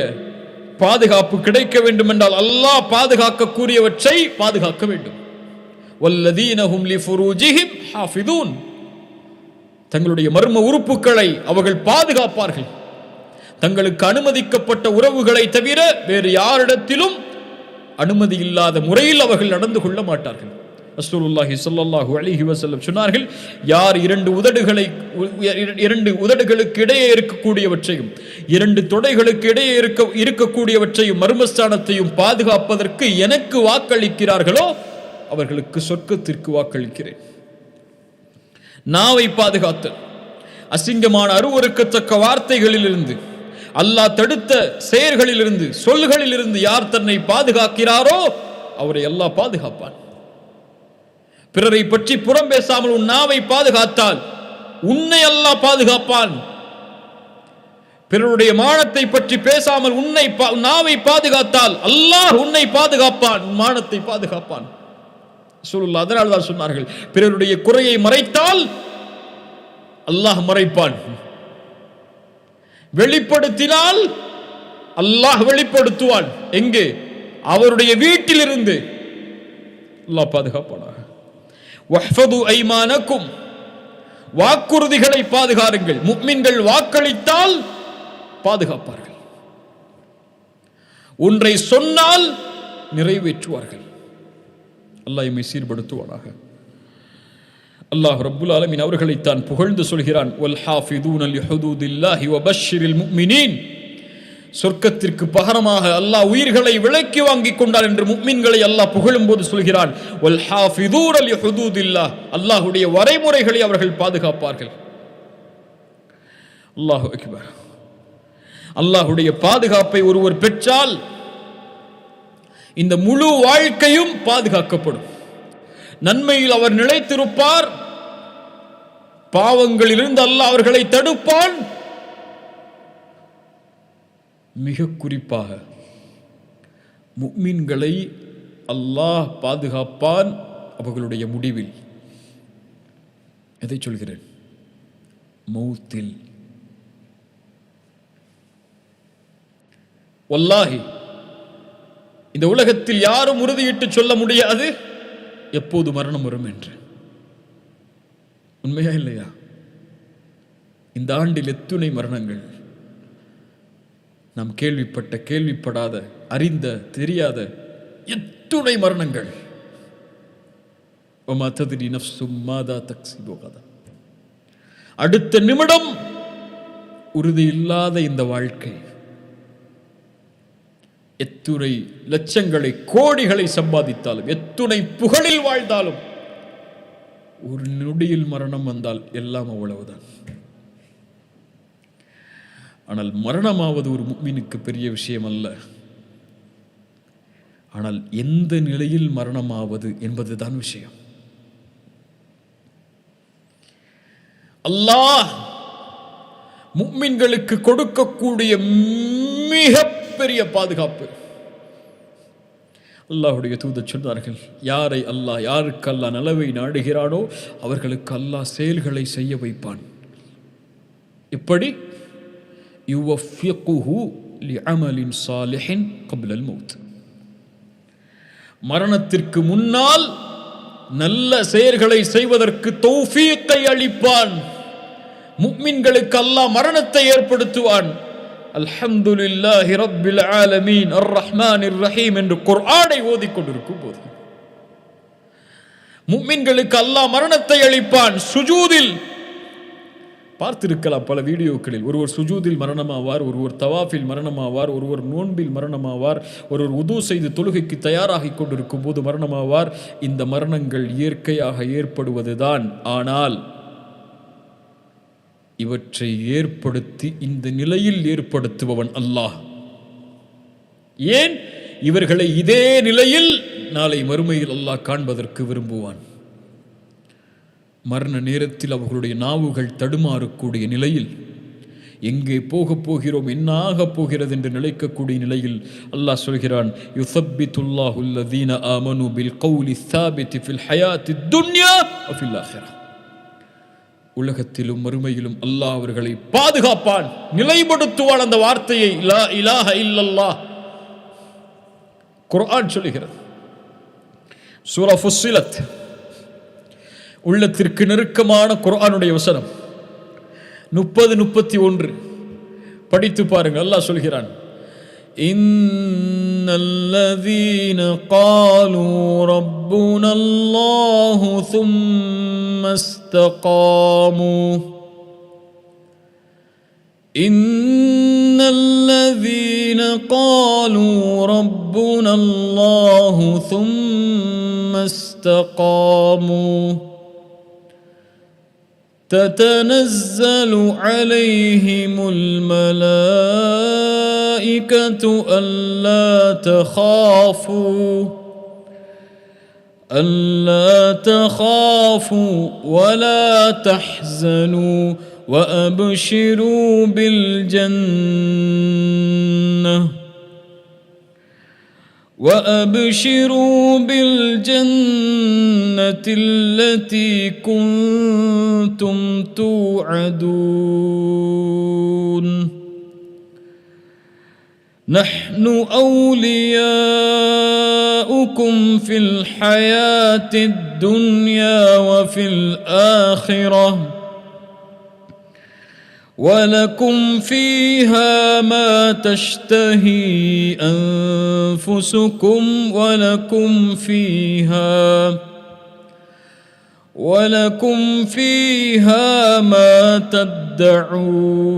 B: பாதுகாப்பு கிடைக்க வேண்டும் என்றால் அல்லாஹ் பாதுகாக்கக்கூடியவற்றை பாதுகாக்க வேண்டும். வல்லதீன ஹும் லிஃபுரூஜிஹிம் ஹாஃபிதூன், தங்களுடைய மர்ம உறுப்புகளை அவர்கள் பாதுகாப்பார்கள். தங்களுக்கு அனுமதிக்கப்பட்ட உறவுகளை தவிர வேறு யாரிடத்திலும் அனுமதி இல்லாத முறையில் அவர்கள் நடந்து கொள்ள மாட்டார்கள். ரசூலுல்லாஹி ஸல்லல்லாஹு அலைஹி வஸல்லம் சொன்னார்கள், யார் 2 உதடுகளுக்கு இடையே இருக்கக்கூடியவற்றையும் 2 தொடைகளுக்கு இடையே இருக்கக்கூடியவற்றையும் மர்மஸ்தானத்தையும் பாதுகாப்பதற்கு எனக்கு வாக்களிக்கிறார்களோ அவர்களுக்கு சொர்க்கத்திற்கு வாக்களிக்கிறேன். நாவை பாதுகாத்தல், அசிங்கமான அருவருக்கத்தக்க வார்த்தைகளிலிருந்து, அல்லாஹ் தடுத்த செயல்களிலிருந்து, சொல்களிலிருந்து யார் தன்னை பாதுகாக்கிறாரோ அவரை அல்லாஹ் பாதுகாப்பான். பிறரை பற்றி புறம் பேசாமல் உன் நாவை பாதுகாத்தால் உன்னை அல்லாஹ் பாதுகாப்பான். பிறருடைய மானத்தை பற்றி பேசாமல் நாவை பாதுகாத்தால் அல்லாஹ் உன்னை பாதுகாப்பான், மானத்தை பாதுகாப்பான். ரசூலுல்லாஹ் அதனால் தான் சொன்னார்கள், பிறருடைய குறையை மறைத்தால் அல்லாஹ் மறைப்பான், வெளிப்படுத்தினால் அல்லாஹ் வெளிப்படுத்துவான். எங்கே? அவருடைய வீட்டிலிருந்து அல்லாஹ் பாதுகாப்பானாக. வஹ்ஃபது ஐமானக்கும், வாக்குறுதிகளை பாதுகாருங்கள். முஃமின்கள் வாக்களித்தால் பாதுகாப்பார்கள், ஒன்றை சொன்னால் நிறைவேற்றுவார்கள். அல்லாஹ் எம்மை சீர்படுத்துவானாக. அல்லாஹ் ரப்புல் ஆலமீன் அவர்களை தான் புகழ்ந்து சொல்கிறான், வல் ஹாஃபிதூன லிஹுதூதில்லாஹி வபஷ்ஷிரில் முஃமினீன், சொர்க்கத்திற்கு பகரமாக அல்லாஹ் உயிர்களை விலைக்கு வாங்கி கொண்டார் என்று முஃமின்களை அல்லாஹ் புகழும் போது சொல்கிறான், வல் ஹாஃபிதூன லிஹுதூதில்லாஹ், அல்லாஹ்வுடைய வரைமுறைகளை அவர்கள் பாதுகாப்பார்கள். அல்லாஹு அக்பர். அல்லாஹ்வுடைய பாதுகாப்பை ஒருவர் பெற்றால் இந்த முழு வாழ்க்கையும் பாதுகாக்கப்படும். நன்மையில் அவர் நிலைத்திருப்பார், பாவங்களிலிருந்து அல்லாஹ் அவர்களை தடுப்பான். மிக குறிப்பாக முஃமின்களை அல்லாஹ் பாதுகாப்பான் அவர்களுடைய முடிவில். எதை சொல்கிறேன்? மௌத்தில். வல்லாஹி இந்த உலகத்தில் யாரும் உறுதியிட்டு சொல்ல முடியாது எப்போது மரணம் வரும் என்று. உண்மையா இல்லையா? இந்த ஆண்டில் எத்துணை மரணங்கள், நாம் கேள்விப்பட்ட, கேள்விப்படாத, அறிந்த, தெரியாத எத்துணை மரணங்கள். அடுத்த நிமிடம் உறுதி இல்லாத இந்த வாழ்க்கை, எத்துணை லட்சங்களை கோடிகளை சம்பாதித்தாலும், எத்துணை புகழில் வாழ்ந்தாலும் ஒரு நொடியில் மரணம் வந்தால் எல்லாம் அவ்வளவுதான். ஆனால் மரணமாவது ஒரு முஃமினுக்கு பெரிய விஷயம் அல்ல. ஆனால் எந்த நிலையில் மரணமாவது என்பதுதான் விஷயம். அல்லாஹ் முஃமின்களுக்கு கொடுக்கக்கூடிய மிகப்பெரிய பாதுகாப்பு. அல்லாஹ்வுடைய தூதர் சொன்னார்கள், யாரை அல்லாஹ், யாருக்கு அல்லாஹ் நலவை நாடுகிறானோ அவர்களுக்கு அல்லாஹ் செயல்களை செய்ய வைப்பான். எப்படி? யுவஃபிகுஹு லிஅமலின் சாலிஹின் கப்லல் மௌத். மரணத்திற்கு முன்னால் நல்ல செயல்களை செய்வதற்கு தௌஃபீக்கை அளிப்பான். முஃமின்களுக்கு அல்லாஹ் மரணத்தை ஏற்படுத்துவான். அல்ஹம்துலில்லாஹி ரப்பில் ஆலமீன் அர் ரஹ்மானிர் ரஹீம் என்று குர்ஆனை ஓதிக்கொண்டிருக்கும் போது முஃமின்களுக்கு அல்லாஹ் மரணத்தை அளிப்பான். சுஜூதில் பார்த்திருக்கலாம் பல வீடியோக்களில். ஒருவர் சுஜூதில் மரணமாவார், ஒருவர் தவாஃபில் மரணமாவார், ஒருவர் நோன்பில் மரணமாவார், ஒருவர் உது செய்து தொழுகைக்கு தயாராகி கொண்டிருக்கும் போது மரணமாவார். இந்த மரணங்கள் இயற்கையாக ஏற்படுவதுதான். ஆனால் இவற்றை ஏற்படுத்தி இந்த நிலையில் ஏற்படுத்துபவன் அல்லாஹ். ஏன்? இவர்களை இதே நிலையில் நாளை மறுமையில் அல்லாஹ் காண்பதற்கு விரும்புவான். மரண நேரத்தில் அவர்களுடைய நாவுகள் தடுமாறக்கூடிய நிலையில், எங்கே போகப் போகிறோம், என்ன ஆகப் போகிறது என்று நிலைக்கக்கூடிய நிலையில் அல்லாஹ் சொல்கிறான், யுஸப்பித்துல்லாஹு அல்லதீன ஆமனு பில் கௌலி ஸாபித் ஃபில் ஹயாத்தித் துன்யா வ ஃபில் ஆখিরাহ. உலகத்திலும் மறுமையிலும் அல்லாஹ் அவர்களை பாதுகாப்பான், நிலைப்படுத்துவான். அந்த வார்த்தையை லா இலாஹ இல்லல்லாஹ் குர்ஆன் சொல்கிறது. சூரா ஃபுஸ்ஸிலத், உள்ளத்திற்கு நெருக்கமான குர்ஆனுடைய வசனம் 30-31 படித்து பாருங்க. அல்லாஹ் சொல்கிறான், இன்னல்லதீன காலூ ரப்புனல்லாஹு ثم استقاموا إن الذين قالوا ربنا الله ثم استقاموا تتنزل عليهم الملائكة ألا تخافوا ولا تحزنوا وأبشروا بالجنة التي كنتم توعدون نحن أولياؤكم في الحياة الدنيا وفي الآخرة ولكم فيها ما تشتهي أنفسكم ولكم فيها ما تدعون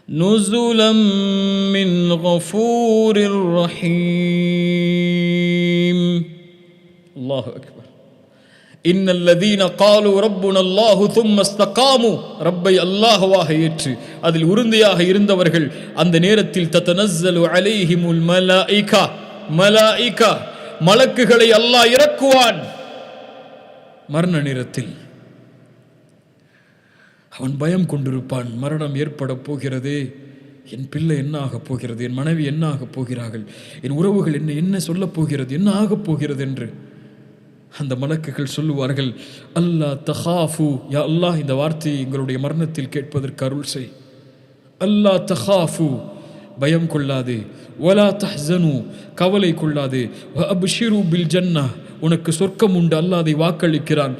B: نزلا من غفور رحيم. الله أكبر. இன்னல்லதீன காலு ரப்புன அல்லாஹு தும்ம இஸ்தகாமு, ரப்பை அல்லாஹ்வாக ஏற்று அதில் உறுதியாக இருந்தவர்கள் அந்த நேரத்தில் தத்தனஸ்ஸலு அலைஹிமுல் மலாயிகா மலக்குகளை அல்லாஹ் இறக்குவான். மரண நேரத்தில் அவன் பயம் கொண்டிருப்பான். மரணம் ஏற்பட போகிறதே, என் பிள்ளை என்ன ஆகப் போகிறது, என் மனைவி என்ன ஆகப் போகிறார்கள், என் உறவுகள் என்ன சொல்லப் போகிறது, என்ன ஆகப் போகிறது என்று அந்த மலக்குகள் சொல்லுவார்கள், அல்லா தஹாஃபு, யா அல்லாஹ் இந்த வார்த்தையை எங்களுடைய மரணத்தில் கேட்பதற்கு அருள் செய். அல்லா தஹாஃபு, பயம் கொள்ளாதே, வலா தஹ்ஸனு, கவலை கொள்ளாதே, வ அப்ஷிரு பில் ஜன்னah, உனக்கு சொர்க்கம் உண்டு, அல்லாஹ் அதை வாக்களிக்கிறான்.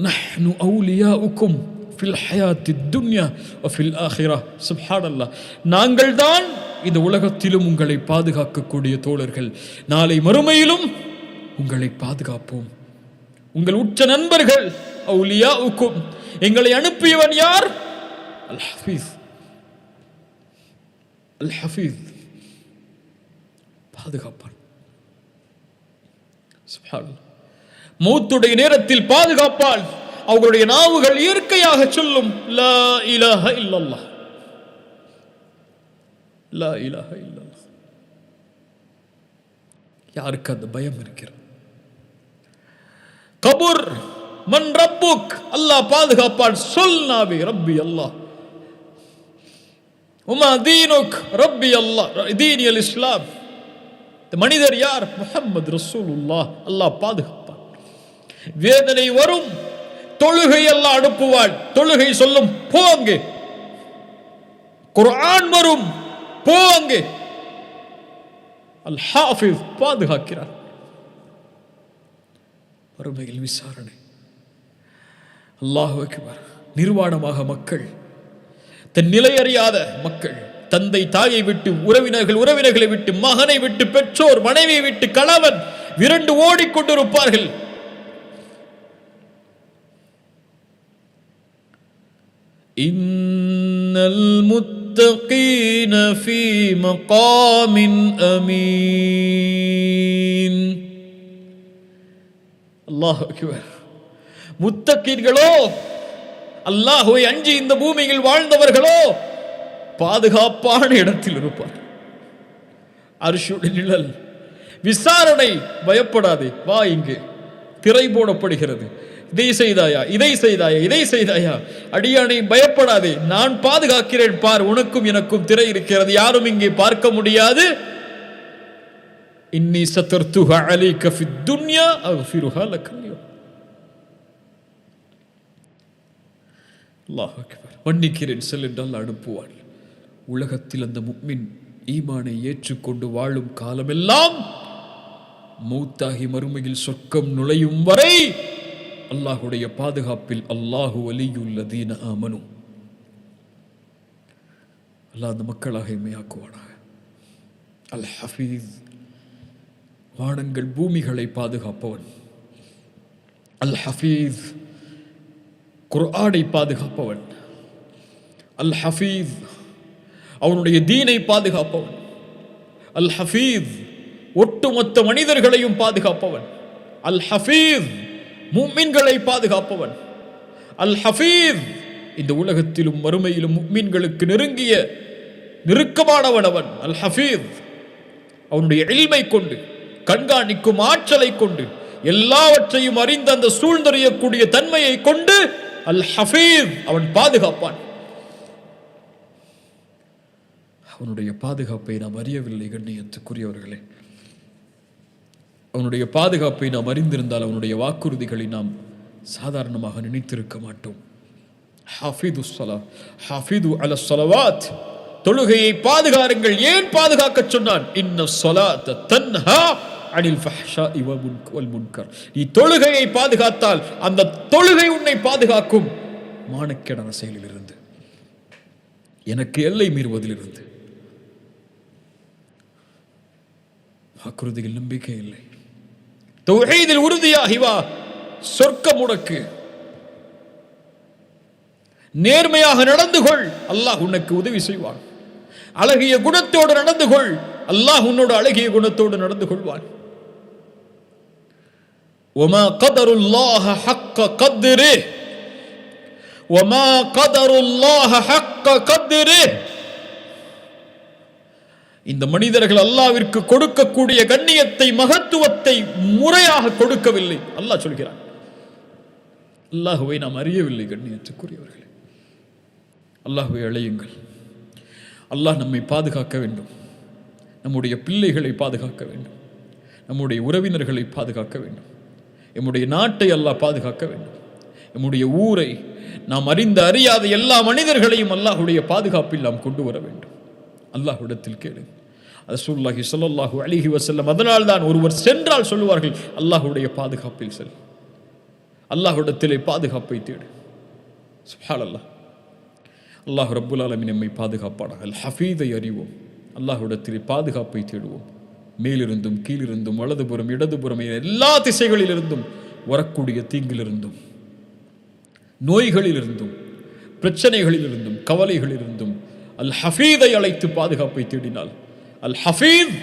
B: நஹ்னு அவுலியாஉக்கும் ஃபில் ஹயாத்தித் துன்யா வ ஃபில் ஆখিরাহ. சுப்ஹானல்லாஹ், நாங்கள் தான் இந்த உலகத்திலும் உங்களை பாதுகாக்கக்கூடிய தோழர்கள், நாளை மறுமையிலும் உங்களை பாதுகாப்போம். உங்கள் உற்ற நண்பர்கள் அவுலியாஉக்கும், எங்களை அனுப்பியவன் யார்? அல் ஹஃபீஸ். அல் ஹஃபீஸ் பாதுகாப்பான். சுப்ஹானல்லாஹ், மௌத்துடைய நேரத்தில் பாதுகாப்பான். அவர்களுடைய நாவுகள் இயற்கையாக சொல்லும் லா இலாஹ இல்லல்லாஹ், லா இலாஹ இல்லல்லாஹ். யாருக்கு அந்த பயம் இருக்கிறது? கபூர் மன் ரப்புக், அல்லாஹ் பாதுகாப்பான். சொல் நாபி ரப்பி அல்லாஹ், உமா தீனுக் ரப்பி அல்லாஹ், தீனி அல் இஸ்லாம். மனிதர் யார்? முஹம்மது ரசூலுல்லாஹ். அல்லாஹ் பாதுகாப்பான். வேதனை வரும், தொழுகை அல்லாஹ் அனுப்புவான். தொழுகை சொல்லும் போங்க. குர்ஆன் வரும், போங்க. அல் ஹாஃபிஸ் பாதுகாக்கிறார். மறுமையில் விசாரணை. அல்லாஹு அக்பர். நிர்வாணமாக மக்கள், தன் நிலையறியாத மக்கள், தந்தை தாயை விட்டு, உறவினர்களை விட்டு, மகனை விட்டு, பெற்றோர் மனைவியை விட்டு, கணவன் விரண்டு ஓடிக்கொண்டிருப்பார்கள். இன்னல் முத்தகீன ஃபீ மகாமின் அமீன். அல்லாஹ் அக்பர். முத்தகீன்களோ, அல்லாஹ்வை அஞ்சி இந்த பூமியில் வாழ்ந்தவர்களோ பாதுகாப்பான இடத்தில் இருப்பார். அர்ஷுடைய நிழல். விசாரணை. பயப்படாதே, வா, இங்கே திரை போடப்படுகிறது. இதை செய்தாயா, இதை செய்தாயா, இதை செய்தாயா, அடியானை பயப்படாதே, நான் பாதுகாக்கிறேன், பார், உனக்கும் எனக்கும் திரை இருக்கிறது, யாரும் இங்கே பார்க்க முடியாது. இன்னி சதர்துஹா அலைக ஃபித் துன்யா அக்ஃபிருஹா லக அல்யௌம். அல்லாஹ் அக்பர். மன்னிக்கிறேன் செல் என்றால் அனுப்புவான். உலகத்தில் அந்த முஃமின் ஈமானை ஏற்றுக்கொண்டு வாழும் காலமெல்லாம் மௌத்தாகி மறுமையில் சொர்க்கம் நுழையும் வரை அல்லாஹுடைய பாதுகாப்பில் அல்லாஹு வலியுல்லதீன ஆமனு. அல்லாஹ் அந்த மக்களாக இமையாக்குவானாக. அல் ஹஃபீஸ். வானங்கள் பூமிகளை பாதுகாப்பவன். அல் ஹஃபீஸ். குர்ஆனை பாதுகாப்பவன். அல் ஹஃபீஸ். அவனுடைய தீனை பாதுகாப்பவன். அல் ஹஃபீஸ். ஒட்டுமொத்த மனிதர்களையும் பாதுகாப்பவன். அல் ஹஃபீஸ். முஃமின்களை பாதுகாப்பவன். அல் ஹஃபீஸ். இந்த உலகத்திலும் மறுமையிலும் முஃமின்களுக்கு நெருக்கமானவன் அவன். அல் ஹஃபீஸ். அவனுடைய இல்மை கொண்டு, கண்காணிக்கும் ஆற்றலை கொண்டு, எல்லாவற்றையும் அறிந்த அந்த சூழ்ந்தறியக்கூடிய தன்மையை கொண்டு அல் ஹஃபீஸ் அவன் பாதுகாப்பான். அவனுடைய பாதுகாப்பை நாம் அறியவில்லை கண்ணியத்துக்குரியவர்களே. அவனுடைய பாதுகாப்பை நாம் அறிந்திருந்தால் அவனுடைய வாக்குறுதிகளை நாம் சாதாரணமாக நினைத்திருக்க மாட்டோம். ஹாஃபிது ஸலா, ஹாஃபிது அலஸ் ஸலவாத். தொழுகையை பாதுகாருங்கள். ஏன் பாதுகாக்க சொன்னான்? இன்ன ஸலாத்த தன்ஹா அனில் ஃபஹ்ஷாஇ வல் முன்கர். நீ தொழுகையை பாதுகாத்தால் அந்த தொழுகை உன்னை பாதுகாக்கும் மானக்கேடான செயலிலிருந்து, எனக்கு எல்லை மீறுவதிலிருந்து. வாக்குறுதியில் நம்பிக்கை இல்லை. தௌஹீதில் உறுதியாகி வா, சொர்க்கம் உனக்கு. நேர்மையாக நடந்து கொள், அல்லாஹ் உனக்கு உதவி செய்வான். அழகிய குணத்தோடு நடந்து கொள், அல்லாஹ் உன்னோடு அழகிய குணத்தோடு நடந்து கொள்வான். وما قدر الله حق قدره وما قدر الله حق قدره. இந்த மனிதர்கள் அல்லாஹ்விற்கு கொடுக்கக்கூடிய கண்ணியத்தை, மகத்துவத்தை முறையாக கொடுக்கவில்லை. அல்லாஹ் சொல்கிறான். அல்லாஹ்வை நாம் அறியவில்லை கண்ணியத்துக்குரியவர்களே. அல்லாஹ்வை அழையுங்கள். அல்லாஹ் நம்மை பாதுகாக்க வேண்டும். நம்முடைய பிள்ளைகளை பாதுகாக்க வேண்டும். நம்முடைய உறவினர்களை பாதுகாக்க வேண்டும். நம்முடைய நாட்டை அல்லாஹ் பாதுகாக்க வேண்டும். நம்முடைய ஊரை, நாம் அறிந்த அறியாத எல்லா மனிதர்களையும் அல்லாஹ்வுடைய பாதுகாப்பில் நாம் கொண்டு வர வேண்டும். அல்லாஹ்விடத்தில் கேளு. ரசூலுல்லாஹி ஸல்லல்லாஹு அலைஹி வஸல்லம் அதனால் தான் ஒருவர் சென்றால் சொல்லுவார்கள், அல்லாஹ்வுடைய பாதுகாப்பில் செல், அல்லாஹ்விடத்திலே பாதுகாப்பை தேடு. சுப்ஹானல்லாஹ். அல்லாஹ் ரப்புல் ஆலமீன் நம்மை பாதுகாப்பானாக. அல் ஹஃபீதை அறிவோம். அல்லாஹ்விடத்திலே பாதுகாப்பை தேடுவோம். மேலிருந்தும் கீழிருந்தும் வலதுபுறம் இடதுபுறம் எல்லா திசைகளிலிருந்தும் வரக்கூடிய தீங்கிலிருந்தும், நோய்களிலிருந்தும், பிரச்சனைகளிலிருந்தும், கவலைகளிலிருந்தும் அல் ஹஃபீதை அழைத்து பாதுகாப்பை தேடினால் அல் ஹஃபீஸ்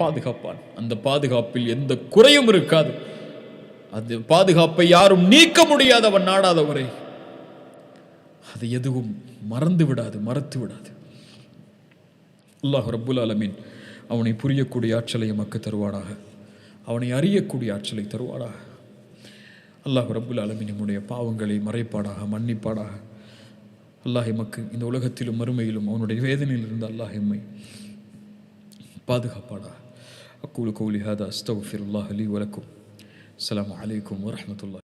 B: பாதுகாப்பான். அந்த பாதுகாப்பில் எந்த குறையும் இருக்காது. அந்த பாதுகாப்பை யாரும் நீக்க முடியாதவன் நாடாதவரை அது எதுவும் மறந்து விடாது, மறத்து விடாது. அல்லாஹ் ரப்புல் ஆலமீன் அவனை புரியக்கூடிய ஆற்றலை எமக்கு தருவானாக. அவனை அறியக்கூடிய ஆற்றலை தருவானாக. அல்லாஹ் ரப்புல் ஆலமீன் நம்முடைய பாவங்களை மறைப்பானாக, மன்னிப்பானாக. அல்லாஹ் எமக்கு இந்த உலகத்திலும் மறுமையிலும் அவனுடைய வேதனையில் இருந்து அல்லாஹ் எம்மை பாதுகாப்பானாக. அக்கூலு கௌலி ஹாதா அஸ்தக்ஃபிருல்லாஹ் லீ வலக்கும். அஸ்ஸலாமு அலைக்கும் வரஹ்மத்துல்லாஹி.